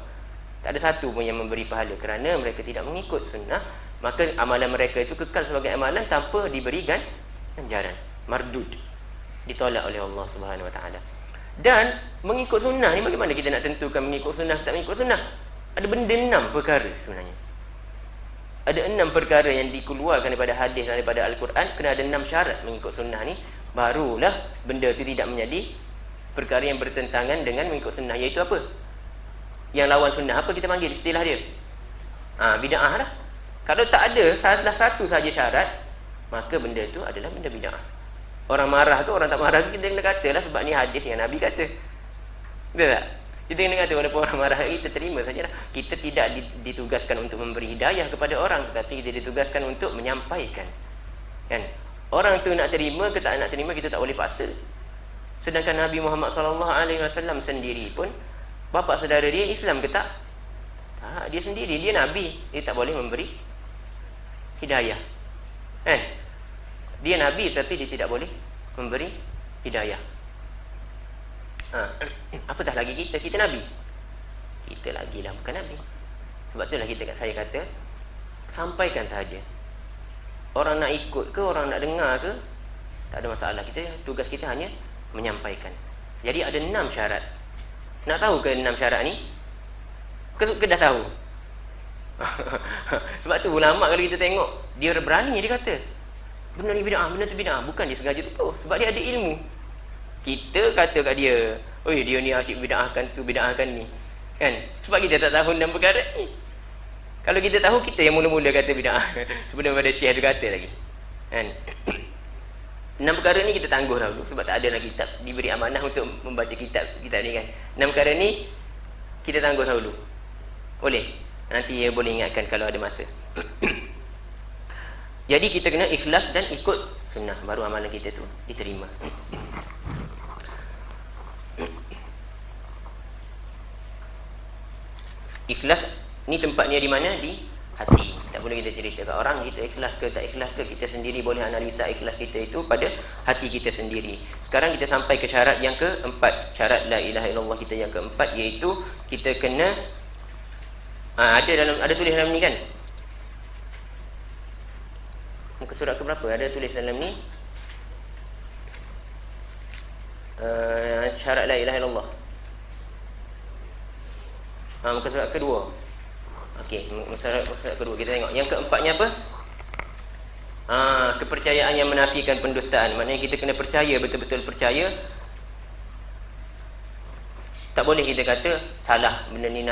Tak ada satu pun yang memberi pahala kerana mereka tidak mengikut sunnah. Maka amalan mereka itu kekal sebagai amalan tanpa diberikan ganjaran. Mardud, ditolak oleh Allah Subhanahu Wa Taala. Dan mengikut sunnah ni, bagaimana kita nak tentukan mengikut sunnah tak mengikut sunnah? Ada benda 6 perkara sebenarnya. Ada 6 perkara yang dikeluarkan daripada hadis dan daripada Al-Quran. Kena ada 6 syarat mengikut sunnah ni, barulah benda itu tidak menjadi perkara yang bertentangan dengan mengikut sunnah. Iaitu apa? Yang lawan sunnah, apa kita panggil istilah dia? Bid'ah lah. Kalau tak ada salah satu saja syarat, maka benda itu adalah benda bid'ah. Orang marah ke orang tak marah ke, kita kena katalah sebab ni hadis yang Nabi kata. Betul tak? Kita kena kata walaupun orang marah, kita terima sajalah. Kita tidak ditugaskan untuk memberi hidayah kepada orang, tetapi kita ditugaskan untuk menyampaikan. Kan? Orang tu nak terima ke tak nak terima, kita tak boleh paksa. Sedangkan Nabi Muhammad SAW sendiri pun, bapa saudara dia Islam ke tak? Tak, dia sendiri, dia Nabi, dia tak boleh memberi hidayah. Kan? Dia Nabi tapi dia tidak boleh memberi hidayah. Apatah lagi kita Nabi. Kita lagi lah bukan Nabi. Sebab itulah saya kata, sampaikan sahaja. Orang nak ikut ke, orang nak dengar ke, tak ada masalah. Tugas kita hanya menyampaikan. Jadi ada 6 syarat. Nak tahu ke 6 syarat ni? Ke dah tahu? Sebab tu ulama kalau kita tengok, dia berani dia kata benda ni bid'ah, benda tu bid'ah. Bukan dia sengaja tuduh, sebab dia ada ilmu. Kita kata kat dia, oi dia ni asyik bid'ahkan tu, bid'ahkan ni. Kan? Sebab kita tak tahu 6 perkara ni. Kalau kita tahu, kita yang mula-mula kata bid'ah sebelum ada syekh tu kata lagi. Kan? 6 perkara ni kita tangguh dahulu sebab tak ada lagi kitab diberi amanah untuk membaca kitab ni kan. 6 perkara ni kita tangguh dahulu. Boleh? Nanti boleh ingatkan kalau ada masa. Jadi kita kena ikhlas dan ikut sunnah, baru amalan kita tu diterima. Ikhlas ni tempatnya di mana? Di hati. Tak boleh kita cerita ke orang kita ikhlas ke tak ikhlas ke. Kita sendiri boleh analisa ikhlas kita itu pada hati kita sendiri. Sekarang kita sampai ke syarat yang keempat. Syarat la ilaha illallah kita yang keempat, iaitu kita kena ada tulis dalam ni kan, muka surat ke berapa ada tulis dalam ni, syarat la ilaha illallah. Muka surat kedua. Okey, muka surat kedua kita tengok. Yang keempatnya apa? Kepercayaan yang menafikan pendustaan. Maknanya kita kena percaya, betul-betul percaya. Tak boleh kita kata salah benda ni,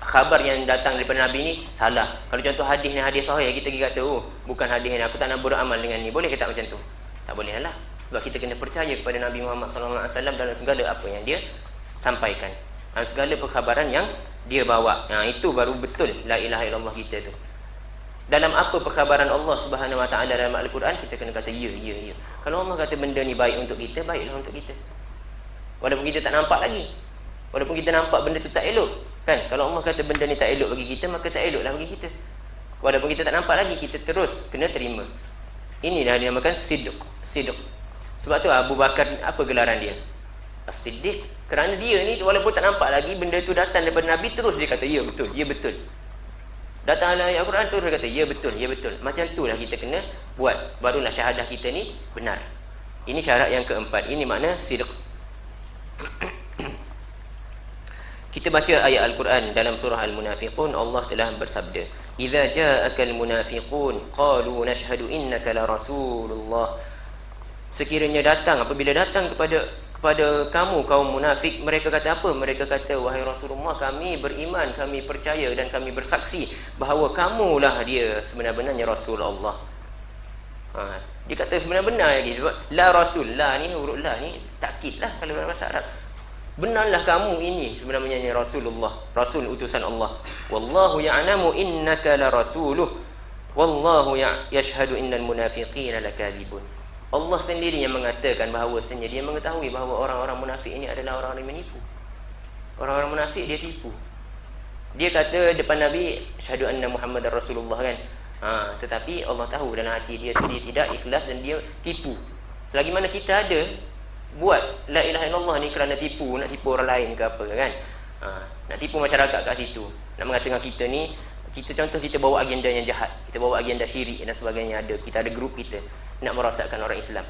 khabar yang datang daripada Nabi ni salah. Kalau contoh hadis ni hadis sahih, kita pergi kata bukan hadis ni, aku tak nak beramal dengan ni. Boleh ke tak macam tu? Tak boleh lah. Sebab kita kena percaya kepada Nabi Muhammad SAW dalam segala apa yang dia sampaikan, dalam segala perkhabaran yang dia bawa. Itu baru betul la ilaha illallah kita tu. Dalam apa perkhabaran Allah Subhanahu Wa Taala dalam Al-Quran, kita kena kata ya. Kalau Allah kata benda ni baik untuk kita, baiklah untuk kita. Walaupun kita tak nampak lagi, walaupun kita nampak benda tu tak elok, kan? Kalau Allah kata benda ni tak elok bagi kita, maka tak eloklah bagi kita. Walaupun kita tak nampak lagi, kita terus kena terima. Inilah dinamakan sidq. Sebab tu Abu Bakar, apa gelaran dia? As-Siddiq. Kerana dia ni walaupun tak nampak lagi, benda tu datang daripada Nabi, terus dia kata ya betul. Datang dalam Al-Quran, terus dia kata ya betul. Macam tu lah kita kena buat, barulah syahadah kita ni benar. Ini syarat yang keempat. Ini makna sidq. Kita baca ayat Al-Quran dalam surah Al-Munafiqun. Allah telah bersabda, "Idza ja'akal munafiqun qalu nashhadu innaka la rasulullah." Sekiranya apabila datang kepada kamu kaum munafik, mereka kata apa? Mereka kata, wahai Rasulullah, kami beriman, kami percaya dan kami bersaksi bahawa kamulah dia sebenar-benarnya Rasul Allah. Dia kata sebenarnya benar lagi sebab la rasul, la ni huruf la ni takkid lah kalau dalam bahasa Arab. Benarlah kamu ini sebenarnya ni Rasulullah, Rasul utusan Allah. Wallahu ya'lamu innaka la rasuluh. Wallahu yashhadu innal munafiqina lakadzibun. Allah sendiri yang mengatakan bahawasanya dia mengetahui bahawa orang-orang munafik ini adalah orang-orang yang menipu. Orang-orang munafik dia tipu. Dia kata depan Nabi syahadu anna Muhammadar Rasulullah kan. Tetapi Allah tahu dalam hati dia tu dia tidak ikhlas dan dia tipu. Selagi mana kita ada buat la ilaha illallah ni kerana tipu, nak tipu orang lain ke apa kan. Nak tipu masyarakat kat situ. Nak mengatakan kita ni, kita contoh kita bawa agenda yang jahat, kita bawa agenda syirik dan sebagainya, kita ada grup kita nak merosakkan orang Islam.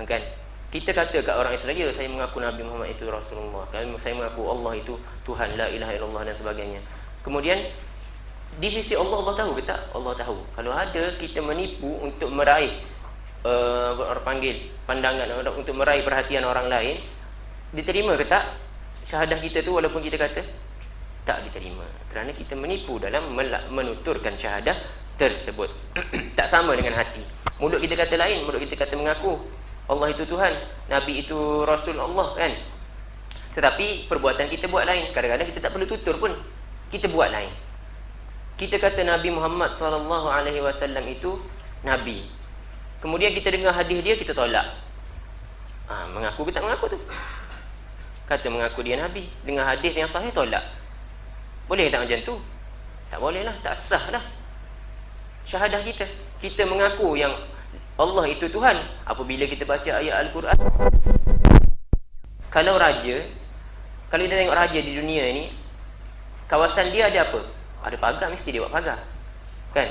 Kan? Kita kata kat orang Islam, ya saya mengaku Nabi Muhammad itu Rasulullah, saya mengaku Allah itu Tuhan, la ilaha illallah dan sebagainya. Kemudian di sisi Allah, Allah tahu ke tak? Allah tahu. Kalau ada kita menipu untuk meraih orang panggil pandangan, untuk meraih perhatian orang lain, diterima ke tak syahadah kita tu walaupun kita kata tak diterima? Kerana kita menipu dalam menuturkan syahadah tersebut. Tak sama dengan hati. Mulut kita kata lain, mulut kita kata mengaku Allah itu Tuhan, Nabi itu Rasul Allah kan. Tetapi perbuatan kita buat lain. Kadang-kadang kita tak perlu tutur pun, kita buat lain. Kita kata Nabi Muhammad SAW itu Nabi. Kemudian kita dengar hadis dia, kita tolak. Mengaku ke tak mengaku tu? Kata mengaku dia Nabi, dengar hadis yang sahih tolak. Boleh tak macam tu? Tak boleh lah, tak sah lah syahadah kita. Kita mengaku yang Allah itu Tuhan apabila kita baca ayat Al-Quran. Kalau kita tengok raja di dunia ni, kawasan dia ada apa? Ada pagar, mesti dia buat pagar kan?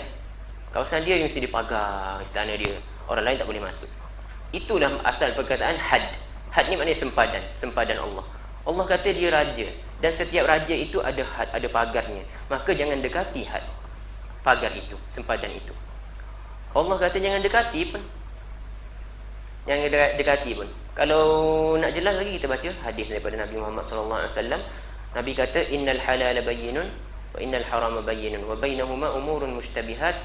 Kawasan dia mesti dipagar, istana dia, orang lain tak boleh masuk. Itulah asal perkataan had. Had ni maknanya sempadan Allah. Allah kata dia raja, dan setiap raja itu ada had, ada pagarnya. Maka jangan dekati had, pagar itu, sempadan itu. Allah kata jangan dekati pun. Jangan dekati pun. Kalau nak jelas lagi, kita baca hadis daripada Nabi Muhammad SAW. Nabi kata innal halala bayyinun wa innal harama bayyinun wa bainahuma umurun mushtabihat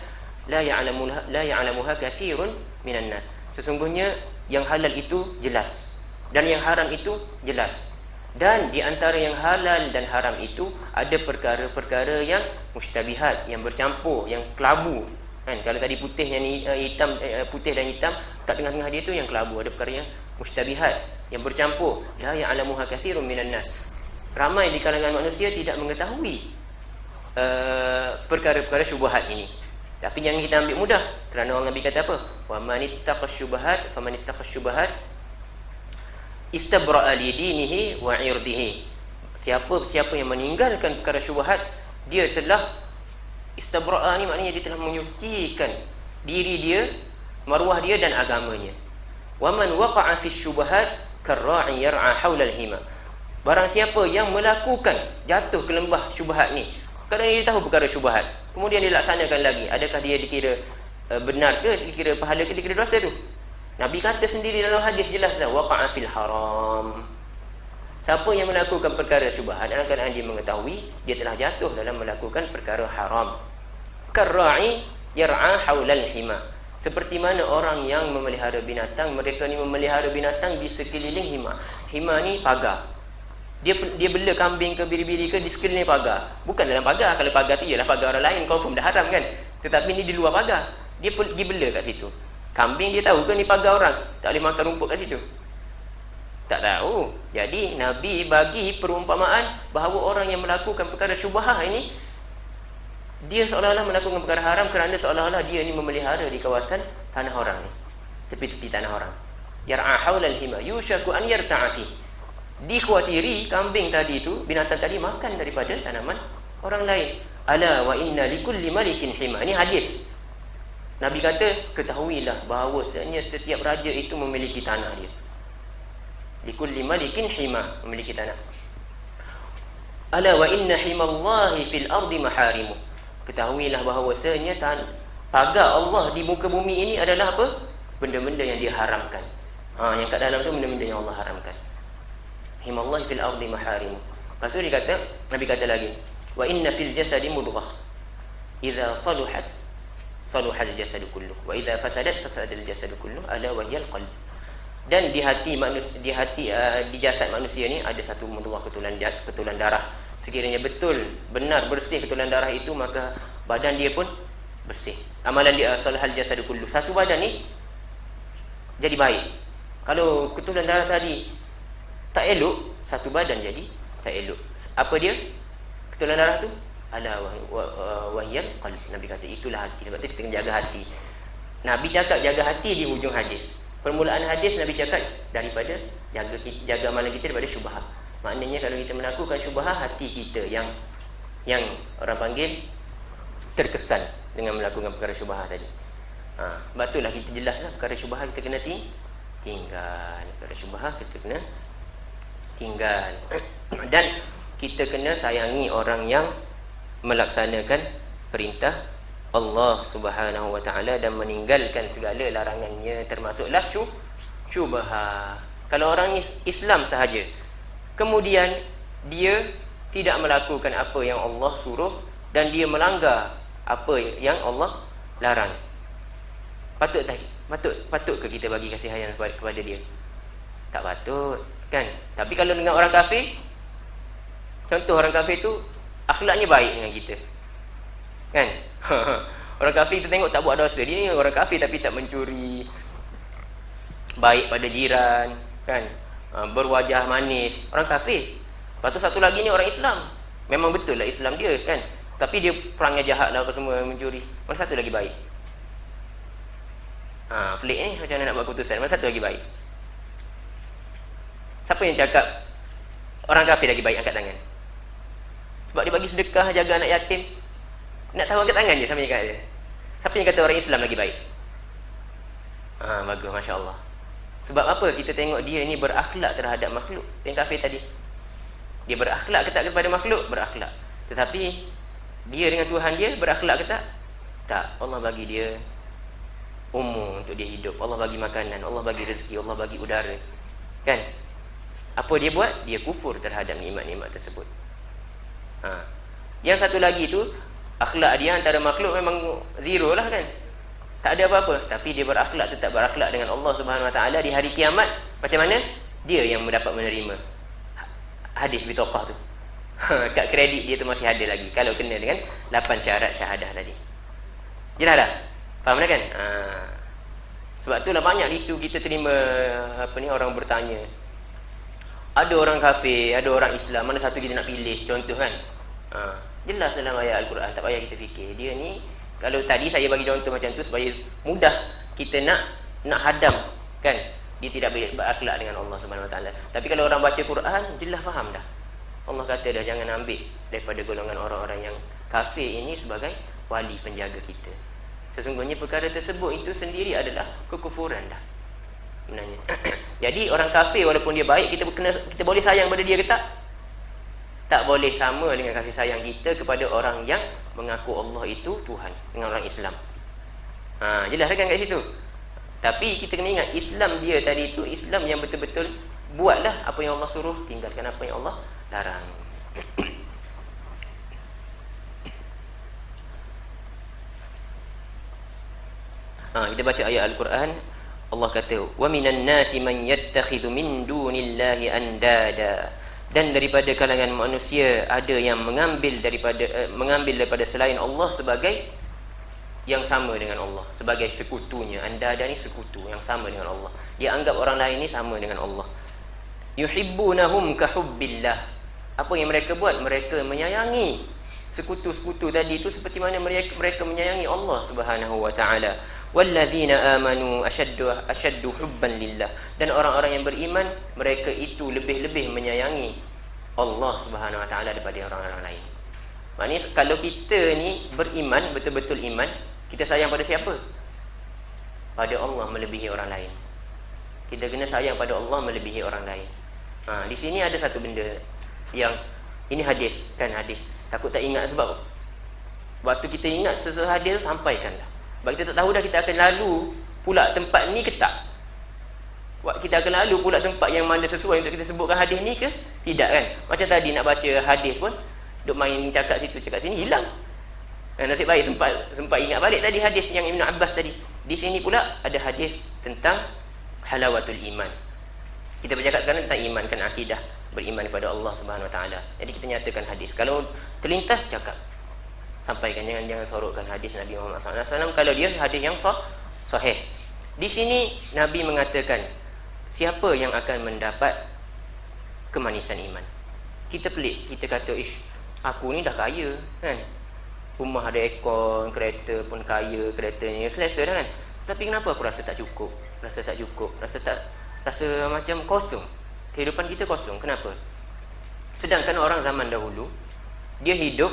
la ya'lamuha katsirun minan nas. Sesungguhnya yang halal itu jelas dan yang haram itu jelas, dan di antara yang halal dan haram itu ada perkara-perkara yang mushtabihat, yang bercampur, yang kelabu kan. Kalau tadi putihnya ni hitam, putih dan hitam, kat tengah-tengah dia tu yang kelabu, ada perkara yang mushtabihat, yang bercampur. La ya'lamuha katsirun minan nas. Ramai di kalangan manusia tidak mengetahui perkara-perkara syubhat ini. Tapi jangan kita ambil mudah, kerana Allah Nabi kata apa? Wa man ittaqash syubhat faman ittaqash syubhat istabra'a li dinihi wa 'irdihi. Siapa yang meninggalkan perkara syubhat, dia telah istabra'a ni maknanya dia telah menyucikan diri dia, maruah dia dan agamanya. Wa man waqa'a fi syubhat karra'i yar'a haula al-hima. Barang siapa yang melakukan jatuh ke lembah syubhat ni, kadang dia tahu perkara syubhat, kemudian dia laksanakan lagi, adakah dia dikira benar ke, dikira pahala ke, dikira dosa tu? Nabi kata sendiri dalam hadis jelas dah, waqa'a fil haram. Siapa yang melakukan perkara syubhat dalam keadaan dia mengetahui, dia telah jatuh dalam melakukan perkara haram. Karra'i yar'a haulal hima. Seperti mana orang yang memelihara binatang, mereka ni memelihara binatang di sekeliling hima. Hima ni pagar. Dia bela kambing ke biri-biri ke di sekeliling pagar, bukan dalam pagar. Kalau pagar tu ialah pagar orang lain, confirm dah haram kan. Tetapi ni di luar pagar, dia bela kat situ. Kambing dia tahu ke ni pagar orang, tak boleh makan rumput kat situ? Tak tahu. Jadi Nabi bagi perumpamaan bahawa orang yang melakukan perkara syubhah ini, dia seolah-olah melakukan perkara haram kerana seolah-olah dia ni memelihara di kawasan tanah orang ni, tepi-tepi tanah orang. Yar'a haulal hima yushaku an yarta'a fi. Dikhawatiri kambing tadi tu, binatang tadi makan daripada tanaman orang lain. Ala wa inna likulli malikin hima. Ini hadis. Nabi kata, ketahuilah bahawasanya setiap raja itu memiliki tanah dia. Likulli malikin hima, memiliki tanah. Ala wa inna himallahi fil ardi maharimu. Ketahuilah bahawasanya pagar Allah di muka bumi ini adalah apa? Benda-benda yang diharamkan. Yang kat dalam tu benda-benda yang Allah haramkan. Himallahi fil ardi maharimu. Lepas tu Nabi kata lagi, wa inna fil jasadi mudghah idza saluhat saluhal jasadu kulluh wa idza fasadat fasadal jasadu kulluh ala wahyal qalb. Dan di hati manusia, di jasad manusia ni ada satu mudghah, ketulan darah. Sekiranya betul benar bersih ketulan darah itu, maka badan dia pun bersih. Amalan dia salahal jasadu kullu. Satu badan ni jadi baik. Kalau ketulan darah tadi tak elok, satu badan jadi tak elok. Apa dia? Ketulan darah tu ala wahyal qalb. Nabi kata itulah hati. Sebab tu kita kena jaga hati. Nabi cakap jaga hati di hujung hadis. Permulaan hadis Nabi cakap daripada jaga amalan kita daripada syubhat. Maknanya kalau kita melakukan syubhat, hati kita yang orang panggil terkesan dengan melakukan perkara syubhat tadi. Betullah kita jelaslah perkara syubhat kita kena tinggal. Perkara syubhat kita kena tinggal. Dan kita kena sayangi orang yang melaksanakan perintah Allah Subhanahu wa taala dan meninggalkan segala larangannya, termasuklah syubhat. Kalau orang Islam sahaja, kemudian dia tidak melakukan apa yang Allah suruh dan dia melanggar apa yang Allah larang, patut ke kita bagi kasih sayang kepada dia? Tak patut, kan? Tapi kalau dengan orang kafir, contoh orang kafir tu akhlaknya baik dengan kita, kan? Orang kafir kita tengok tak buat dosa, dia ni orang kafir tapi tak mencuri, baik pada jiran, kan? Berwajah manis, orang kafir. Lepas tu satu lagi ni orang Islam, memang betul lah Islam dia, kan? Tapi dia perangnya jahat lah, apa semua, mencuri. Mana satu lagi baik? Pelik ni, macam mana nak buat keputusan? Mana satu lagi baik? Siapa yang cakap orang kafir lagi baik? Angkat tangan. Sebab dia bagi sedekah, jaga anak yatim. Nak tahu, angkat tangan je. Siapa yang kata? Siapa yang kata orang Islam lagi baik? Bagus, Masya Allah. Sebab apa? Kita tengok dia ni berakhlak terhadap makhluk. Yang kafir tadi, dia berakhlak ke tak kepada makhluk? Berakhlak. Tetapi dia dengan Tuhan dia berakhlak ke tak? Tak. Allah bagi dia umur untuk dia hidup, Allah bagi makanan, Allah bagi rezeki, Allah bagi udara, kan? Apa dia buat? Dia kufur terhadap nikmat-nikmat tersebut. Yang satu lagi tu, akhlak dia antara makhluk memang zero lah, kan? Tak ada apa-apa, tapi dia berakhlak, tetap berakhlak dengan Allah Subhanahu wa taala di hari kiamat. Macam mana? Dia yang mendapat menerima hadis bitaqah tu. Kad kredit dia tu masih ada lagi kalau kena dengan 8 syarat syahadah tadi. Jelas dah? Faham dah, kan? Sebab itulah banyak isu kita terima orang bertanya. Ada orang kafir, ada orang Islam, mana satu kita nak pilih? Contoh, kan? Jelas dalam ayat Al-Quran, tak payah kita fikir. Dia ni, kalau tadi saya bagi contoh macam tu supaya mudah kita nak hadam, kan? Dia tidak boleh berakhlak dengan Allah Subhanahu wa taala. Tapi kalau orang baca Quran, jelas faham dah. Allah kata dah, jangan ambil daripada golongan orang-orang yang kafir ini sebagai wali penjaga kita. Sesungguhnya perkara tersebut itu sendiri adalah kekufuran dah sebenarnya. Jadi orang kafir walaupun dia baik, kita boleh sayang pada dia ke tak? Tak boleh sama dengan kasih sayang kita kepada orang yang mengaku Allah itu Tuhan dengan orang Islam. Jelas kan kat situ. Tapi kita kena ingat, Islam dia tadi itu Islam yang betul-betul buatlah apa yang Allah suruh, tinggalkan apa yang Allah larang. Kita baca ayat Al-Quran. Allah kata, wa minan nasi man yattakhidhu min dunillahi andada. Dan daripada kalangan manusia ada yang mengambil daripada selain Allah sebagai yang sama dengan Allah, sebagai sekutunya. Andada ni sekutu yang sama dengan Allah. Dia anggap orang lain ni sama dengan Allah. Yuhibbunahum kahubbillah. Apa yang mereka buat? Mereka menyayangi sekutu-sekutu tadi itu seperti mana mereka menyayangi Allah Subhanahu wa taala. Walladzina amanu ashaddu hubban lillah. Dan orang-orang yang beriman, mereka itu lebih-lebih menyayangi Allah Subhanahu wa taala daripada orang-orang lain. Maknanya kalau kita ni beriman, betul-betul iman, kita sayang pada siapa? Pada Allah melebihi orang lain. Kita kena sayang pada Allah melebihi orang lain. Di sini ada satu benda yang ini hadis, kan? Hadis. Takut tak ingat, sebab waktu kita ingat sesuatu hadis, sampaikanlah. Sebab kita tak tahu dah kita akan lalu pula tempat ni ke tak. Kita akan lalu pula tempat yang mana sesuai untuk kita sebutkan hadis ni ke tidak, kan? Macam tadi nak baca hadis pun duk main cakap situ cakap sini, hilang. Nasib baik sempat ingat balik tadi hadis yang Ibn Abbas tadi. Di sini pula ada hadis tentang halawatul iman. Kita bercakap sekarang tentang iman, kan akidah, beriman kepada Allah Subhanahu Wa Taala. Jadi kita nyatakan hadis. Kalau terlintas cakap, sampaikan, jangan sorokkan hadis Nabi Muhammad SAW kalau dia hadis yang sahih. Di sini Nabi mengatakan siapa yang akan mendapat kemanisan iman. Kita pelik, kita kata aku ni dah kaya kan, rumah ada aircon, kereta pun kaya, keretanya selesa dah kan, tapi kenapa aku rasa tak cukup, rasa macam kosong, kehidupan kita kosong. Kenapa? Sedangkan orang zaman dahulu dia hidup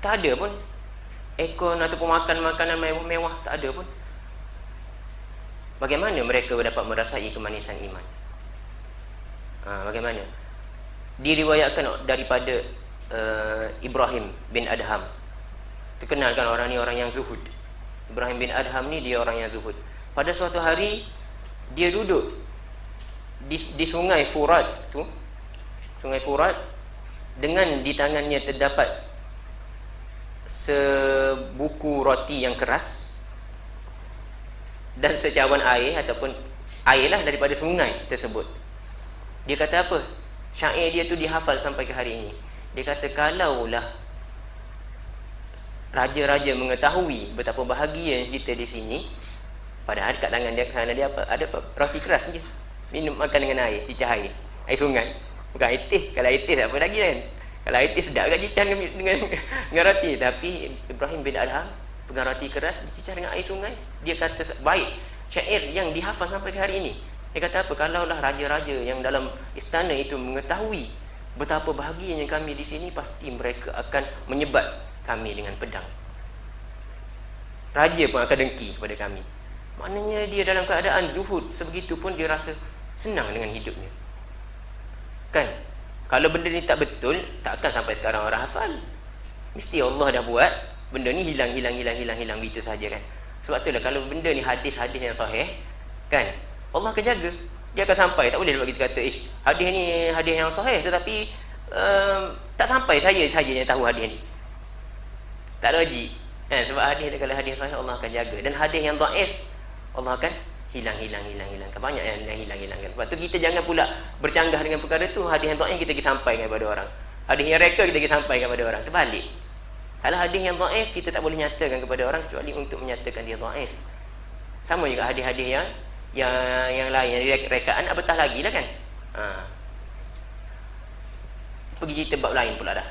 tak ada pun aircon ataupun makan makanan mewah, tak ada pun. Bagaimana mereka dapat merasai kemanisan iman? Bagaimana? Diriwayatkan daripada Ibrahim bin Adham. Terkenal kan orang ni orang yang zuhud. Ibrahim bin Adham ni dia orang yang zuhud. Pada suatu hari dia duduk di sungai Furat tu, sungai Furat, dengan di tangannya terdapat sebuku roti yang keras dan secawan air ataupun airlah daripada sungai tersebut. Dia kata apa? Syair dia tu dihafal sampai ke hari ini. Dia kata kalaulah raja-raja mengetahui betapa bahagia kita di sini, padahal kat tangan dia apa? Ada apa? Roti keras je. Minum makan dengan air, cicah air sungai. Bukan air teh. Kalau air teh tak apa lagi kan. Kalau air teh sedap kan cicah dengan roti. Tapi Ibrahim bin Adham pegang roti keras, dicicah dengan air sungai. Dia kata baik, syair yang dihafal sampai ke hari ini. Dia kata apa? Kalaulah raja-raja yang dalam istana itu mengetahui betapa bahagianya kami di sini, pasti mereka akan menyebat kami dengan pedang. Raja pun akan dengki kepada kami. Maknanya dia dalam keadaan zuhud, sebegitu pun dia rasa senang dengan hidupnya. Kan? Kalau benda ni tak betul, tak akan sampai sekarang orang hafal. Mesti Allah dah buat benda ni hilang begitu saja kan. Sebab itulah kalau benda ni hadis-hadis yang sahih kan, Allah akan jaga. Dia akan sampai. Tak boleh sebab kita kata hadis ni hadis yang sahih tetapi tak sampai, saya yang tahu hadis ni. Tak logik kan? Sebab hadis kalau hadis sahih Allah akan jaga, dan hadis yang dhaif Allah akan hilang. Banyak yang hilang. Sebab tu kita jangan pula bercanggah dengan perkara tu. Hadis yang dhaif kita pergi sampaikan kepada orang, hadis yang reka kita pergi sampaikan kepada orang. Terbalik. Kalau hadis yang dhaif kita tak boleh nyatakan kepada orang kecuali untuk menyatakan dia dhaif. Sama juga hadis-hadis yang lain, yang rekaan apatah lagi lah kan. Pergi cerita bab lain pula dah.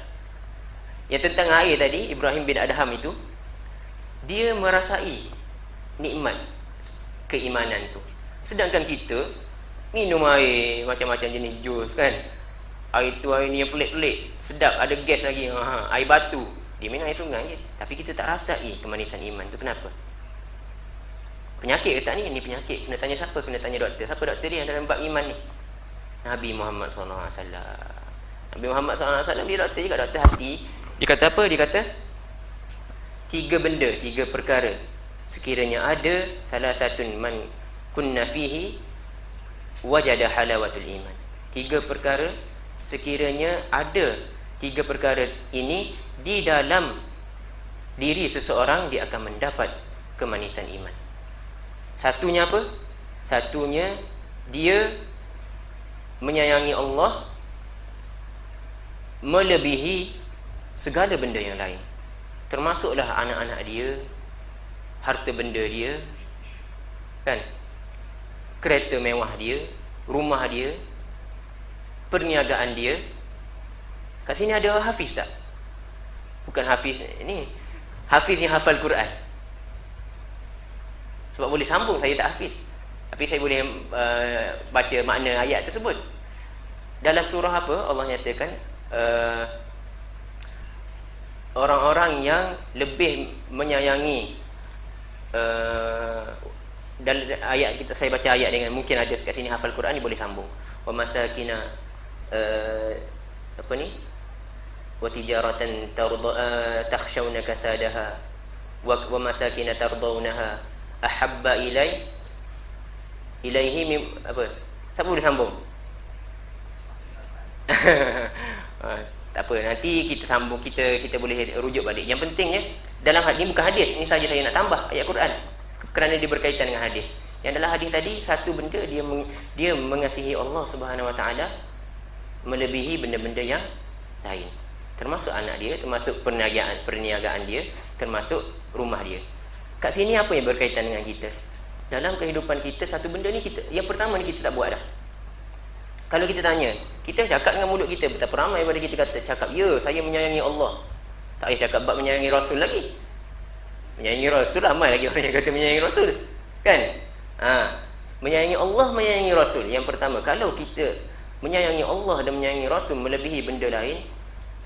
Yang tentang air tadi, Ibrahim bin Adham itu dia merasai nikmat keimanan tu. Sedangkan kita minum air macam-macam jenis jus kan, air tu air ni yang pelik-pelik, sedap, ada gas lagi, air batu. Dia minum air sungai je, tapi kita tak rasai kemanisan iman tu. Kenapa? Penyakit ke tak ni? Ni penyakit. Kena tanya siapa? Kena tanya doktor. Siapa doktor dia dalam bab iman ni? Nabi Muhammad SAW. Nabi Muhammad SAW dia doktor juga, doktor hati. Dia kata apa? Dia kata 3 benda, 3 perkara sekiranya ada salah satu man kunna fihi wajada halawatul iman. 3 perkara sekiranya ada 3 perkara ini di dalam diri seseorang, dia akan mendapat kemanisan iman. Satunya apa? Satunya dia menyayangi Allah melebihi segala benda yang lain, termasuklah anak-anak dia, harta benda dia kan, kereta mewah dia, rumah dia, perniagaan dia. Kat sini ada hafiz tak? Bukan hafiz ini, hafiz yang hafal Quran. Sebab boleh sambung, saya tak hafiz, tapi saya boleh baca makna ayat tersebut. Dalam surah apa Allah nyatakan orang-orang yang lebih menyayangi, dalam ayat kita, saya baca ayat dengan mungkin ada kat sini hafal Quran ni boleh sambung. Wa masakina apa ni? Wa tijaratan takhshawna kasadaha wa masakina tardawnaha ahabba ilaihi apa? Siapa boleh sambung? Tak apa, nanti kita sambung, kita boleh rujuk balik. Yang pentingnya dalam hadis ni bukan hadis, ini saja saya nak tambah ayat Quran kerana dia berkaitan dengan hadis. Yang dalam hadis tadi satu benda dia mengasihi Allah Subhanahu Wa Taala melebihi benda-benda yang lain. Termasuk anak dia, termasuk perniagaan dia, termasuk rumah dia. Kat sini apa yang berkaitan dengan kita? Dalam kehidupan kita satu benda ni yang pertama ni kita tak buat dah. Kalau kita tanya, kita cakap dengan mulut kita, betapa ramai pada kita cakap, ya saya menyayangi Allah. Tak payah cakap bab menyayangi Rasul lagi. Menyayangi Rasul, ramai lagi orang yang kata menyayangi Rasul. Kan? Menyayangi Allah, menyayangi Rasul. Yang pertama, kalau kita menyayangi Allah dan menyayangi Rasul melebihi benda lain,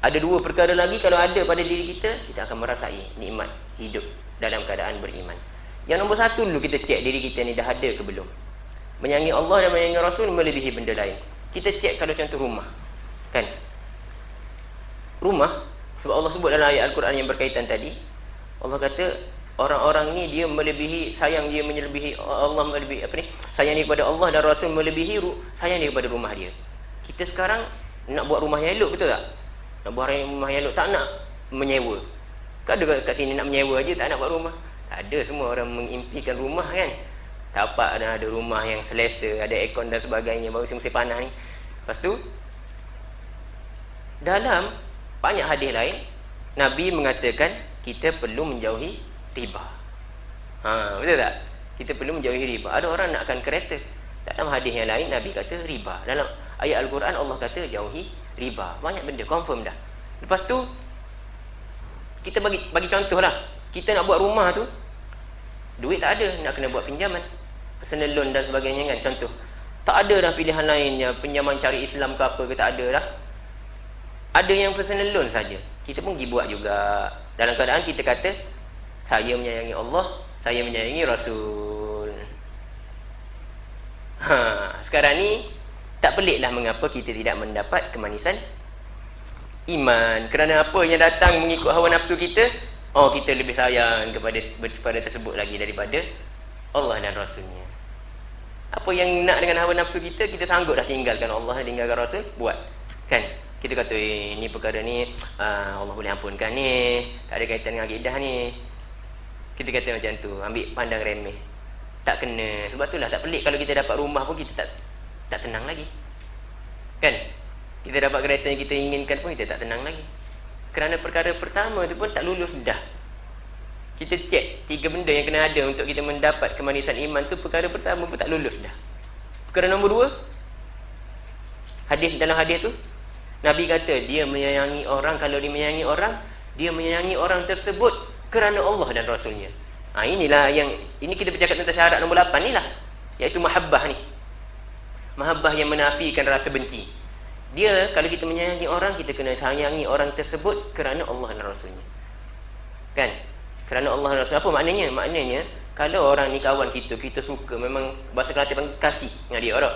ada dua perkara lagi kalau ada pada diri kita, kita akan merasai nikmat hidup dalam keadaan beriman. Yang nombor satu dulu kita cek diri kita ni dah ada ke belum. Menyayangi Allah dan menyayangi Rasul melebihi benda lain. Kita cek kalau contoh rumah. Kan? Rumah, sebab Allah sebut dalam ayat Al-Quran yang berkaitan tadi, Allah kata orang-orang ni dia melebihi, sayang dia melebihi Allah, melebihi sayang dia kepada Allah dan Rasul melebihi sayang dia kepada rumah dia. Kita sekarang nak buat rumah yang elok, betul tak? Nak buat rumah yang elok, tak nak menyewa. Kan ada kat sini nak menyewa aja, tak nak buat rumah. Tak ada, semua orang mengimpikan rumah kan. Tapak ada rumah yang selesa, ada aircon dan sebagainya, baru musim panas ni. Lepas tu dalam banyak hadis lain Nabi mengatakan kita perlu menjauhi riba. Betul tak? Kita perlu menjauhi riba. Ada orang nakkan kereta, dalam hadis yang lain Nabi kata riba. Dalam ayat Al-Quran Allah kata jauhi riba. Banyak benda confirm dah. Lepas tu kita bagi contoh lah. Kita nak buat rumah tu, duit tak ada, nak kena buat pinjaman, personal loan dan sebagainya kan. Contoh, tak ada dah pilihan lainnya, pinjaman cari Islam ke apa ke, tak ada dah. Ada yang personal loan saja. Kita pun pergi buat juga. Dalam keadaan kita kata saya menyayangi Allah, saya menyayangi Rasul. Sekarang ni tak peliklah mengapa kita tidak mendapat kemanisan iman. Kerana apa yang datang mengikut hawa nafsu kita, kita lebih sayang kepada tersebut lagi daripada Allah dan Rasulnya. Apa yang nak dengan hawa nafsu kita, kita sanggup dah tinggalkan Allah dan tinggalkan Rasul, buat. Kan? Kita kata, ni perkara ni Allah boleh ampunkan ni, tak ada kaitan dengan akidah ni. Kita kata macam tu, ambil pandang remeh. Tak kena. Sebab itulah tak pelik kalau kita dapat rumah pun kita tak tenang lagi. Kan? Kita dapat kereta yang kita inginkan pun kita tak tenang lagi. Kerana perkara pertama tu pun tak lulus dah. Kita cek 3 benda yang kena ada untuk kita mendapat kemanisan iman tu, perkara pertama pun tak lulus dah. Perkara nombor 2, dalam hadis tu Nabi kata dia menyayangi orang. Kalau dia menyayangi orang, dia menyayangi orang tersebut kerana Allah dan Rasulnya. Inilah yang ini kita bercakap tentang syarat nombor 8 ni lah, iaitu mahabbah ni. Mahabbah yang menafikan rasa benci. Dia kalau kita menyayangi orang, kita kena sayangi orang tersebut kerana Allah dan Rasulnya. Kan? Kerana Allah dan Rasul. Apa maknanya? Maknanya kalau orang ni kawan kita, kita suka, memang bahasa Kelantan panggil kacik dengan dia, orang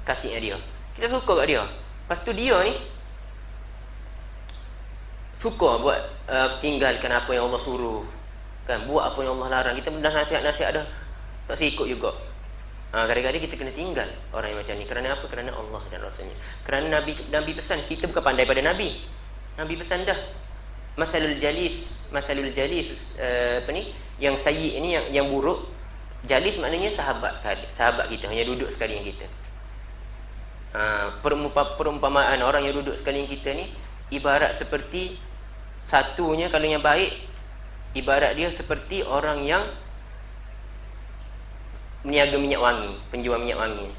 kacik dengan dia, kita suka kat dia. Lepas tu dia ni suka buat tinggalkan apa yang Allah suruh, kan, buat apa yang Allah larang. Kita dah nasihat-nasihat dah tak sikut juga. Kadang-kadang kita kena tinggal orang yang macam ni. Kerana apa? Kerana Allah dan Rasulnya. Kerana Nabi pesan. Kita bukan pandai pada Nabi. Nabi pesan dah, masalul jalis yang sayyi ini, yang buruk. Jalis maknanya sahabat kita, hanya duduk sekalian kita. Perumpamaan orang yang duduk sekalian kita ni ibarat seperti satunya, kalau yang baik ibarat dia seperti orang yang meniaga minyak wangi, penjual minyak wangi.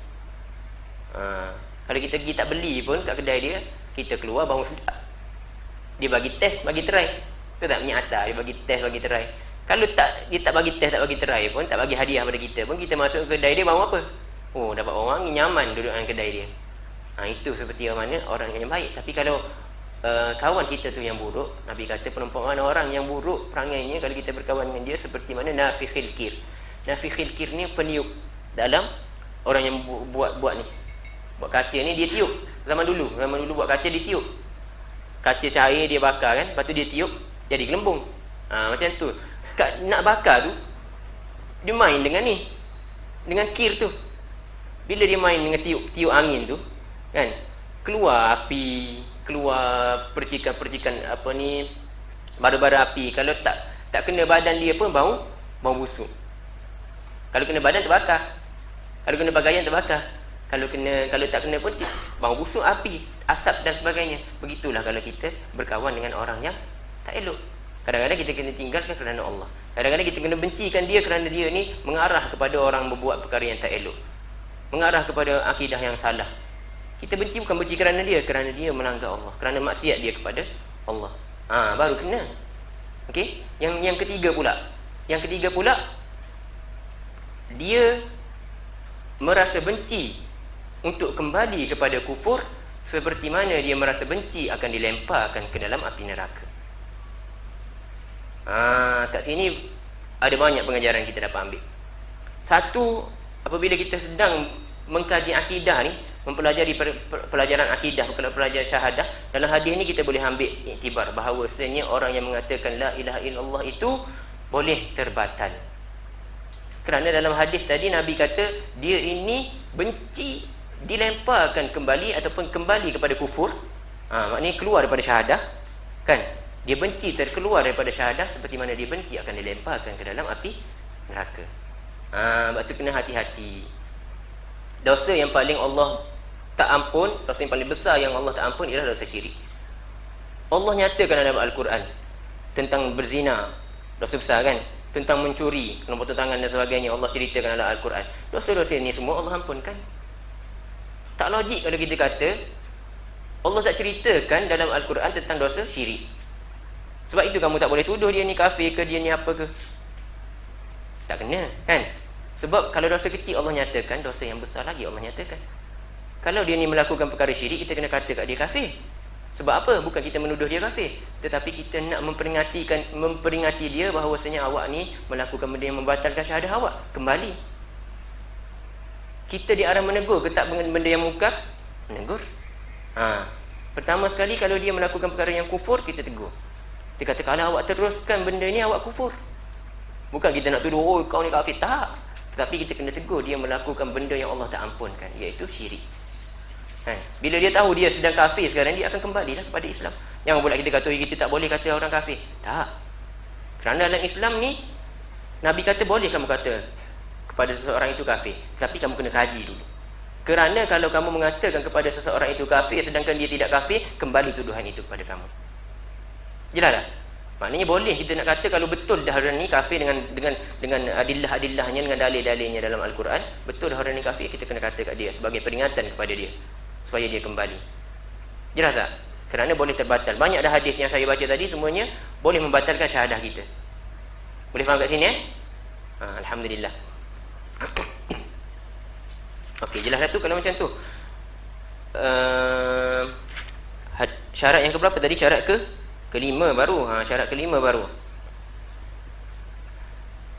Kalau kita pergi tak beli pun kat kedai dia, kita keluar bau sedap, dia bagi test, bagi try. Betul tak? Minyak atar dia bagi test, bagi try. Kalau dia tak bagi test, tak bagi try pun, tak bagi hadiah pada kita pun, kita masuk ke kedai dia, bau apa? Dapat bau wangi, nyaman duduk dalam kedai dia. Itu seperti mana orang yang baik. Tapi kalau kawan kita tu yang buruk, Nabi kata perumpamaan orang yang buruk perangainya, kalau kita berkawan dengan dia seperti mana nafikhil kir. Nafikhil kir ni peniup. Dalam orang yang buat ni, buat kaca ni, dia tiup. Zaman dulu buat kaca, dia tiup. Kaca cair dia bakar kan, lepas tu dia tiup jadi gelembung. Macam tu. Nak bakar tu, dia main dengan ni, dengan kir tu. Bila dia main dengan tiup angin tu kan, keluar api, keluar percikan-percikan bara-bara api. Kalau tak kena badan dia pun bau busuk. Kalau kena badan terbakar. Kalau kena pakaian terbakar. Kalau tak kena pun bau busuk, api, asap dan sebagainya. Begitulah kalau kita berkawan dengan orang yang tak elok. Kadang-kadang kita kena tinggalkan kerana Allah. Kadang-kadang kita kena bencikan dia kerana dia ni mengarah kepada orang membuat perkara yang tak elok, mengarah kepada akidah yang salah. Kita benci bukan benci kerana dia melanggar Allah, kerana maksiat dia kepada Allah. Baru kena. Okey, yang ketiga pula. Yang ketiga pula, dia merasa benci untuk kembali kepada kufur seperti mana dia merasa benci akan dilemparkan ke dalam api neraka. Kat sini ada banyak pengajaran kita dapat ambil. Satu, apabila kita sedang mengkaji akidah ni, mempelajari pelajaran akidah, pelajaran syahadah, dalam hadis ni kita boleh ambil iktibar bahawasanya orang yang mengatakan la ilaha illallah itu boleh terbatal. Kerana dalam hadis tadi Nabi kata dia ini benci dilemparkan kembali ataupun kembali kepada kufur. Maknanya keluar daripada syahadah, kan? Dia benci terkeluar daripada syahadah seperti mana dia benci akan dilemparkan ke dalam api neraka. Sebab tu kena hati-hati. Dosa yang paling Allah tak ampun, dosa yang paling besar yang Allah tak ampun ialah dosa syirik. Allah nyatakan dalam Al-Quran tentang berzina, dosa besar kan? Tentang mencuri, kena potong tangan dan sebagainya, Allah ceritakan dalam Al-Quran. Dosa-dosa ni semua Allah ampunkan. Tak logik kalau kita kata Allah tak ceritakan dalam Al-Quran tentang dosa syirik. Sebab itu kamu tak boleh tuduh dia ni kafir ke, dia ni apa ke. Tak kena, kan? Sebab kalau dosa kecil Allah nyatakan, dosa yang besar lagi Allah nyatakan. Kalau dia ni melakukan perkara syirik, kita kena kata kat dia kafir. Sebab apa? Bukan kita menuduh dia kafir, tetapi kita nak memperingati dia bahawasanya awak ni melakukan benda yang membatalkan syahadah awak. Kembali. Kita diarah menegur ke tak benda yang mungkar? Menegur. Pertama sekali kalau dia melakukan perkara yang kufur, kita tegur. Dia kata kalau awak teruskan benda ni awak kufur. Bukan kita nak tuduh kau ni kafir, tak. Tetapi kita kena tegur dia melakukan benda yang Allah tak ampunkan, iaitu syirik. Bila dia tahu dia sedang kafir sekarang, dia akan kembalilah kepada Islam. Jangan pula kita kata kita tak boleh kata orang kafir. Tak. Kerana dalam Islam ni Nabi kata boleh kamu kata kepada seseorang itu kafir, tapi kamu kena kaji dulu. Kerana kalau kamu mengatakan kepada seseorang itu kafir sedangkan dia tidak kafir, kembali tuduhan itu kepada kamu. Jelas tak? Maknanya boleh kita nak kata kalau betul dah orang ni kafir dengan adillah-adillahnya, dengan dalil-dalilnya dalam Al-Quran, betul dah orang ni kafir, kita kena kata kat dia sebagai peringatan kepada dia supaya dia kembali. Jelas tak? Kerana boleh terbatal. Banyak dah hadis yang saya baca tadi, semuanya boleh membatalkan syahadah kita. Boleh faham kat sini Alhamdulillah. Okey, jelas dah tu kalau macam tu. Syarat yang keberapa tadi? Syarat kelima baru. Syarat kelima baru.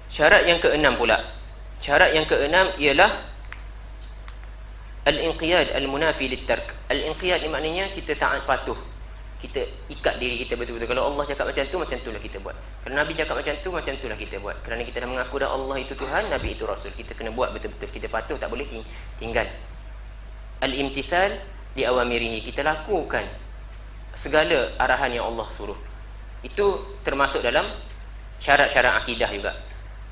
Syarat yang keenam pula. Syarat yang keenam ialah al-inqiyad al-munafi lit-tark. Al-inqiyad ni maknanya kita taat patuh. Kita ikat diri kita betul-betul. Kalau Allah cakap macam itulah kita buat. Kalau Nabi cakap macam itulah kita buat. Kerana kita dah mengaku dah Allah itu Tuhan, Nabi itu Rasul. Kita kena buat betul-betul. Kita patuh, tak boleh tinggal. Al-imtithal li awamirihi. Kita lakukan segala arahan yang Allah suruh. Itu termasuk dalam syarat-syarat akidah juga.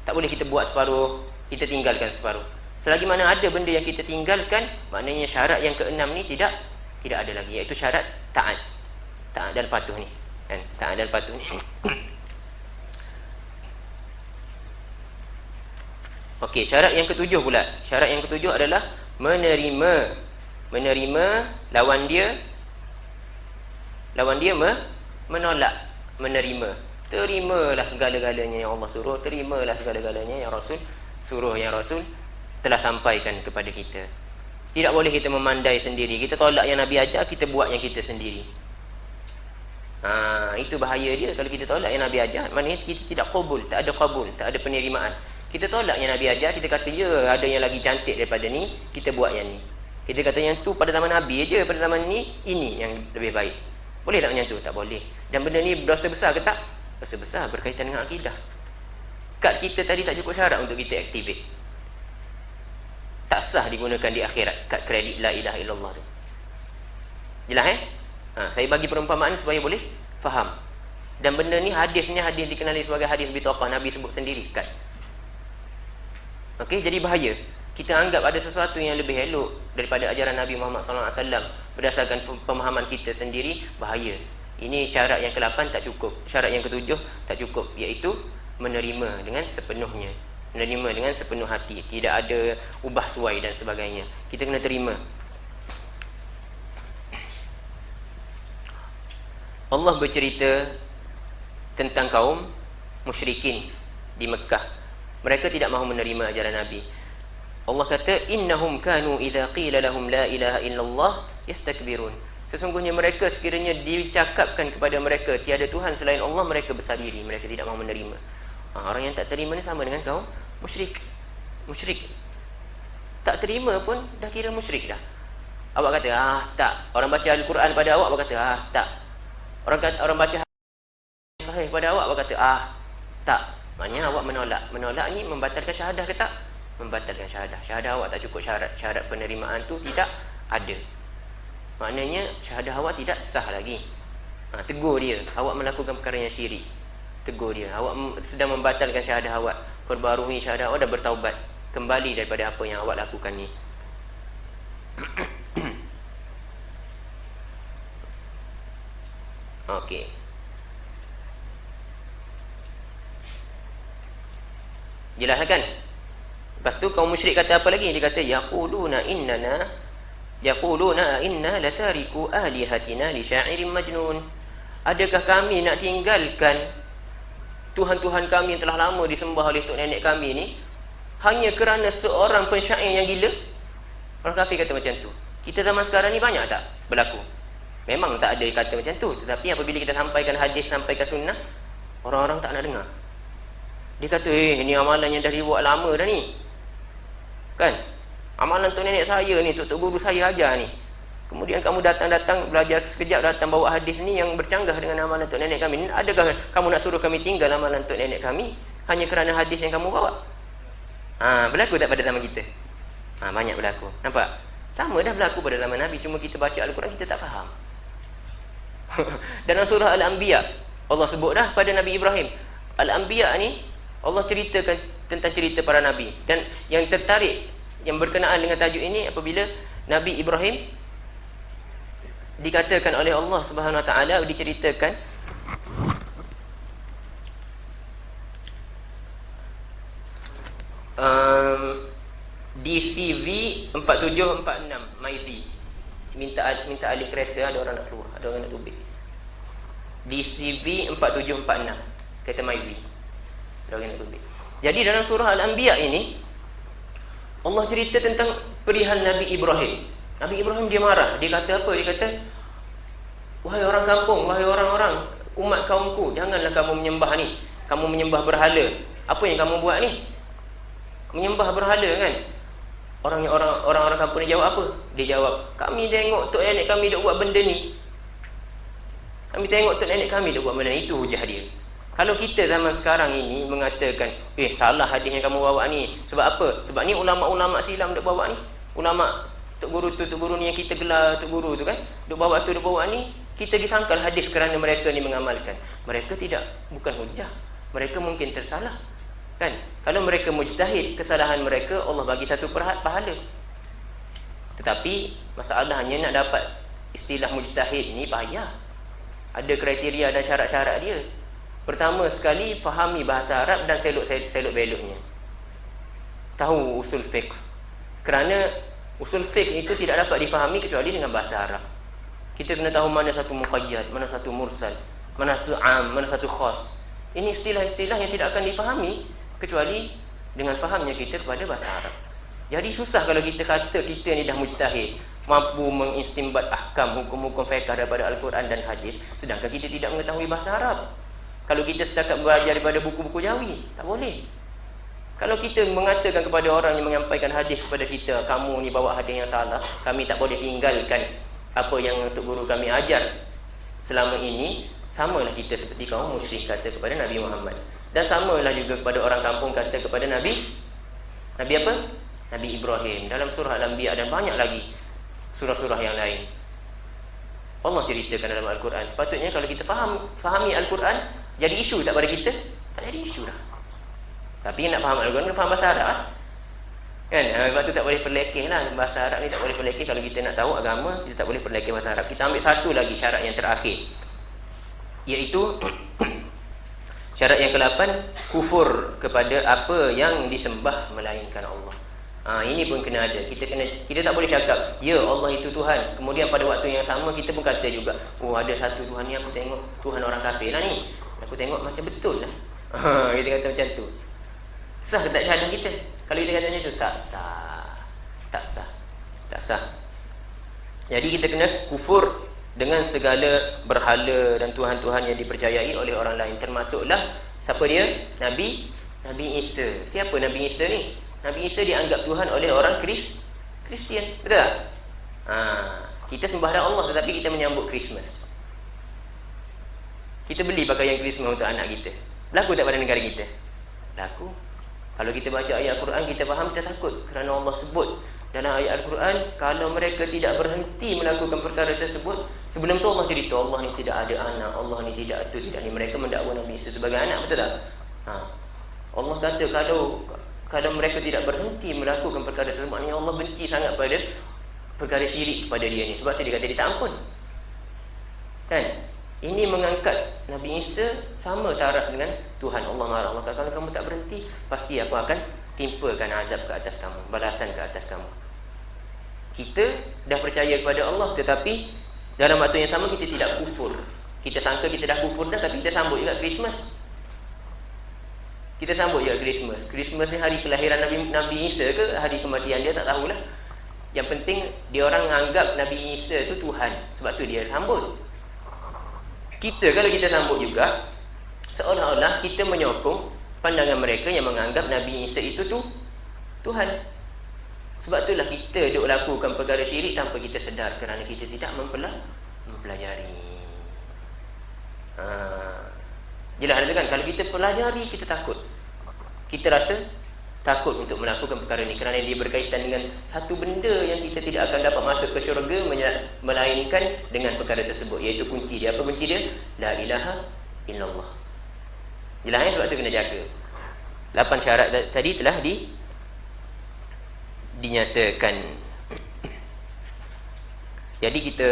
Tak boleh kita buat separuh, kita tinggalkan separuh. Selagi mana ada benda yang kita tinggalkan, maknanya syarat yang keenam ni tidak ada lagi, iaitu syarat taat dan patuh ni, kan? Taat dan patuh ni. Okey, syarat yang ketujuh pula. Syarat yang ketujuh adalah menerima lawan dia menolak menerima. Terimalah segala-galanya yang Allah suruh, terimalah segala-galanya yang Rasul suruh, yang Rasul telah sampaikan kepada kita. Tidak boleh kita memandai sendiri. Kita tolak yang Nabi ajar, kita buat yang kita sendiri. Itu bahaya dia. Kalau kita tolak yang Nabi ajar, maknanya kita tidak qabul, tak ada penerimaan. Kita tolak yang Nabi ajar, kita kata ya ada yang lagi cantik daripada ni, kita buat yang ni. Kita kata yang tu pada zaman Nabi aja, pada zaman ni ini yang lebih baik. Boleh tak macam tu? Tak boleh. Dan benda ni dosa besar ke tak? Dosa besar, berkaitan dengan akidah. Kad kita tadi tak cukup syarat untuk kita activate. Tak sah digunakan di akhirat kad kredit la ilaha illallah tu. Jelas Saya bagi perumpamaan supaya boleh faham. Dan benda ni hadis dikenali sebagai hadis bitaqah, Nabi sebut sendiri kan. Okey, jadi bahaya. Kita anggap ada sesuatu yang lebih elok daripada ajaran Nabi Muhammad SAW berdasarkan pemahaman kita sendiri, bahaya. Ini syarat yang ke-8 tak cukup. Syarat yang ke-7 tak cukup, iaitu menerima dengan sepenuhnya. Menerima dengan sepenuh hati. Tidak ada ubah suai dan sebagainya. Kita kena terima. Allah bercerita tentang kaum musyrikin di Mekah. Mereka tidak mahu menerima ajaran Nabi. Allah kata, innahum kanu idza qila lahum la ilaha illallah yastakbirun. Sesungguhnya mereka sekiranya dicakapkan kepada mereka tiada Tuhan selain Allah, mereka besar diri, mereka tidak mahu menerima. Orang yang tak terima ni sama dengan kaum musyrik. Tak terima pun dah kira musyrik dah. Awak kata, tak. Orang baca Al-Quran pada awak kata, tak. Orang baca sahih pada awak kata, tak. Maknanya awak menolak. Menolak ni membatalkan syahadah ke tak? Membatalkan syahadah. Syahadah awak tak cukup syarat. Syarat penerimaan tu tidak ada. Maknanya syahadah awak tidak sah lagi. Tegur dia, awak melakukan perkara yang syirik. Tegur dia, awak sedang membatalkan syahadah awak. Perbarui syahadah awak, dah bertaubat, kembali daripada apa yang awak lakukan ni. Okey. Jelas kan? Lepas tu kaum musyrik kata apa lagi? Dia kata yaquluna inna latariku alihatina li sya'irin majnun. Adakah kami nak tinggalkan Tuhan-Tuhan kami yang telah lama disembah oleh tok nenek kami ni hanya kerana seorang pensyair yang gila? Orang kafir kata macam tu. Kita zaman sekarang ni banyak tak berlaku? Memang tak ada kata macam tu, tetapi apabila kita sampaikan hadis, sampaikan sunnah, orang-orang tak nak dengar. Dia kata, ni amalan yang dah dibuat lama dah ni. Kan? Amalan tok nenek saya ni, tok guru saya ajar ni. Kemudian kamu datang belajar sekejap, datang bawa hadis ni yang bercanggah dengan amalan tok nenek kami ni. Adakah kamu nak suruh kami tinggal amalan tok nenek kami hanya kerana hadis yang kamu bawa? Berlaku tak pada zaman kita? Banyak berlaku. Nampak? Sama dah berlaku pada zaman Nabi, cuma kita baca Al-Quran kita tak faham. Dalam surah Al-Anbiya Allah sebut dah pada Nabi Ibrahim. Al-Anbiya ni Allah ceritakan tentang cerita para Nabi. Dan yang tertarik, yang berkenaan dengan tajuk ini, apabila Nabi Ibrahim dikatakan oleh Allah Subhanahu Wa Taala, diceritakan di CV 4746 Maizi, minta alih kereta, ada orang nak keluar, ada orang nak tubik. Di CV 4746 kereta Maizi, ada orang nak tubik. Jadi dalam surah Al-Anbiya ini Allah cerita tentang perihal Nabi Ibrahim. Nabi Ibrahim dia marah. Dia kata apa? Dia kata, wahai orang kampung, wahai orang-orang umat kaumku, janganlah kamu menyembah ni. Kamu menyembah berhala. Apa yang kamu buat ni? Menyembah berhala kan? Orang-orang kampung ni jawab apa? Dia jawab, kami tengok tok nenek kami duk buat benda ni. Kami tengok tok nenek kami duk buat benda ni. Itu hujah dia. Kalau kita zaman sekarang ini mengatakan, salah hadis yang kamu bawa ni. Sebab apa? Sebab ni ulama-ulama silam duk bawa ni. Ulama tok guru ni yang kita gelar tok guru tu kan, duk bawa ni, kita disangkal hadis kerana mereka ni mengamalkan. Mereka bukan hujah. Mereka mungkin tersalah. Kan? Kalau mereka mujtahid, kesalahan mereka Allah bagi satu pahala. Tetapi masalahnya nak dapat istilah mujtahid ni payah. Ada kriteria dan syarat-syarat dia. Pertama sekali, fahami bahasa Arab dan selok beloknya. Tahu usul fiqh. Kerana usul fiqh itu tidak dapat difahami kecuali dengan bahasa Arab. Kita kena tahu mana satu muqayyad, mana satu mursal, mana satu am, mana satu khas. Ini istilah-istilah yang tidak akan difahami kecuali dengan fahamnya kita kepada bahasa Arab. Jadi susah kalau kita kata kita ni dah mujtahid, mampu mengistimbat ahkam, hukum-hukum fiqh daripada Al-Quran dan hadis, sedangkan kita tidak mengetahui bahasa Arab. Kalau kita setakat belajar daripada buku-buku Jawi, tak boleh. Kalau kita mengatakan kepada orang yang menyampaikan hadis kepada kita, kamu ni bawa hadis yang salah, kami tak boleh tinggalkan apa yang Tok Guru kami ajar selama ini, samalah kita seperti kaum musyrik kata kepada Nabi Muhammad. Dan samalah juga kepada orang kampung kata kepada Nabi apa? Nabi Ibrahim dalam surah Al-Anbiya dan banyak lagi surah-surah yang lain. Allah ceritakan dalam Al-Quran. Sepatutnya kalau kita fahami Al-Quran, jadi isu tak pada kita? Tak jadi isu dah. Tapi nak faham Al-Quran, kena faham bahasa Arab kan? Sebab tu tak boleh perlekeh lah. Bahasa Arab ni tak boleh perlekeh. Kalau kita nak tahu agama, kita tak boleh perlekeh bahasa Arab. Kita ambil satu lagi syarat yang terakhir, iaitu syarat yang ke-8, kufur kepada apa yang disembah melainkan Allah. Ini pun kena ada. Kita tak boleh cakap ya Allah itu Tuhan, kemudian pada waktu yang sama kita pun kata juga, oh ada satu Tuhan ni, aku tengok Tuhan orang kafir lah ni, aku tengok macam betul lah. Kita kata macam tu, sah ke tak syahadah kita? Kalau kita kata macam tu, tak sah. Jadi kita kena kufur dengan segala berhala dan tuhan-tuhan yang dipercayai oleh orang lain. Termasuklah siapa dia? Nabi Isa. Siapa Nabi Isa ni? Nabi Isa dianggap Tuhan oleh orang Kristian, betul tak? Kita sembah Allah, tetapi kita menyambut Christmas. Kita beli pakaian Christmas untuk anak kita. Berlaku tak pada negara kita? Berlaku. Kalau kita baca ayat Al-Quran, kita faham, kita takut. Kerana Allah sebut dalam ayat Al-Quran, kalau mereka tidak berhenti melakukan perkara tersebut, sebelum tu Allah cerita, Allah ni tidak ada anak, Allah ni tidak tu, tidak ni. Mereka mendakwa Nabi Isa sebagai anak, betul tak? Allah kata kalau mereka tidak berhenti melakukan perkara tersebut, maknanya Allah benci sangat pada perkara syirik kepada dia ni. Sebab tu dia kata dia tak ampun kan? Ini mengangkat Nabi Isa sama taraf dengan Tuhan. Allah marah, Allah kata, kalau kamu tak berhenti, pasti aku akan timpakan azab ke atas kamu, balasan ke atas kamu. Kita dah percaya kepada Allah, tetapi dalam waktu yang sama kita tidak kufur. Kita sangka kita dah kufur dah, tapi kita sambut juga Christmas. Kita sambut juga Christmas. Christmas ni hari kelahiran Nabi Isa ke hari kematian dia, tak tahulah. Yang penting dia orang menganggap Nabi Isa tu Tuhan, sebab tu dia sambut. Kita kalau kita sambut juga, seolah-olah kita menyokong pandangan mereka yang menganggap Nabi Isa itu Tuhan. Sebab itulah kita duk lakukan perkara syirik tanpa kita sedar, kerana kita tidak mempelajari. Jelas ada kan? Kalau kita pelajari, kita takut. Kita rasa takut untuk melakukan perkara ini, kerana dia berkaitan dengan satu benda yang kita tidak akan dapat masuk ke syurga melainkan dengan perkara tersebut, iaitu kunci dia. Apa kunci dia? La ilaha illallah. Jelas sebab tu kena jaga. 8 syarat tadi telah dinyatakan. Jadi kita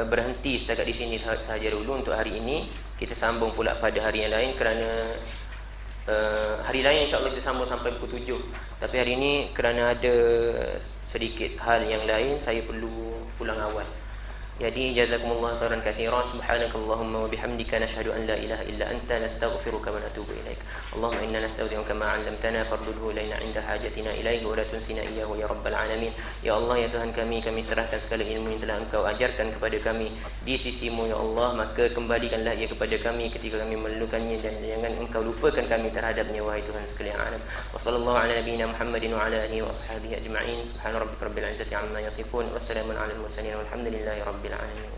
berhenti setakat di sini sahaja dulu untuk hari ini. Kita sambung pula pada hari yang lain, kerana hari lain insya-Allah kita sambung sampai pukul 7. Tapi hari ini kerana ada sedikit hal yang lain, saya perlu pulang awal. Jadi jazakumullah khairan katsiran. Subhanakallahumma wa bihamdika nashhadu an la ilaha illa anta nastaghfiruka wa natubu ilaik. Allahumma inna nastaudi'uka ma 'allamtana fardudhu ilaina 'inda hajatina ilaihi wa la tunsina iyyahu ya rabbal alamin. Ya Allah, ya Tuhan kami serahkan segala ilmu yang telah Engkau ajarkan kepada kami di sisimu ya Allah, maka kembalikanlah ia kepada kami ketika kami memerlukannya, dan jangan Engkau lupakan kami terhadapnya wahai Tuhan sekalian alam. Wa sallallahu ala nabiyyina Muhammadin wa ala alihi wa ashabihi ajma'in. Subhana rabbika rabbil izzati amma yasifun, wassalamun alal mursalin walhamdulillahi rabbil alamin.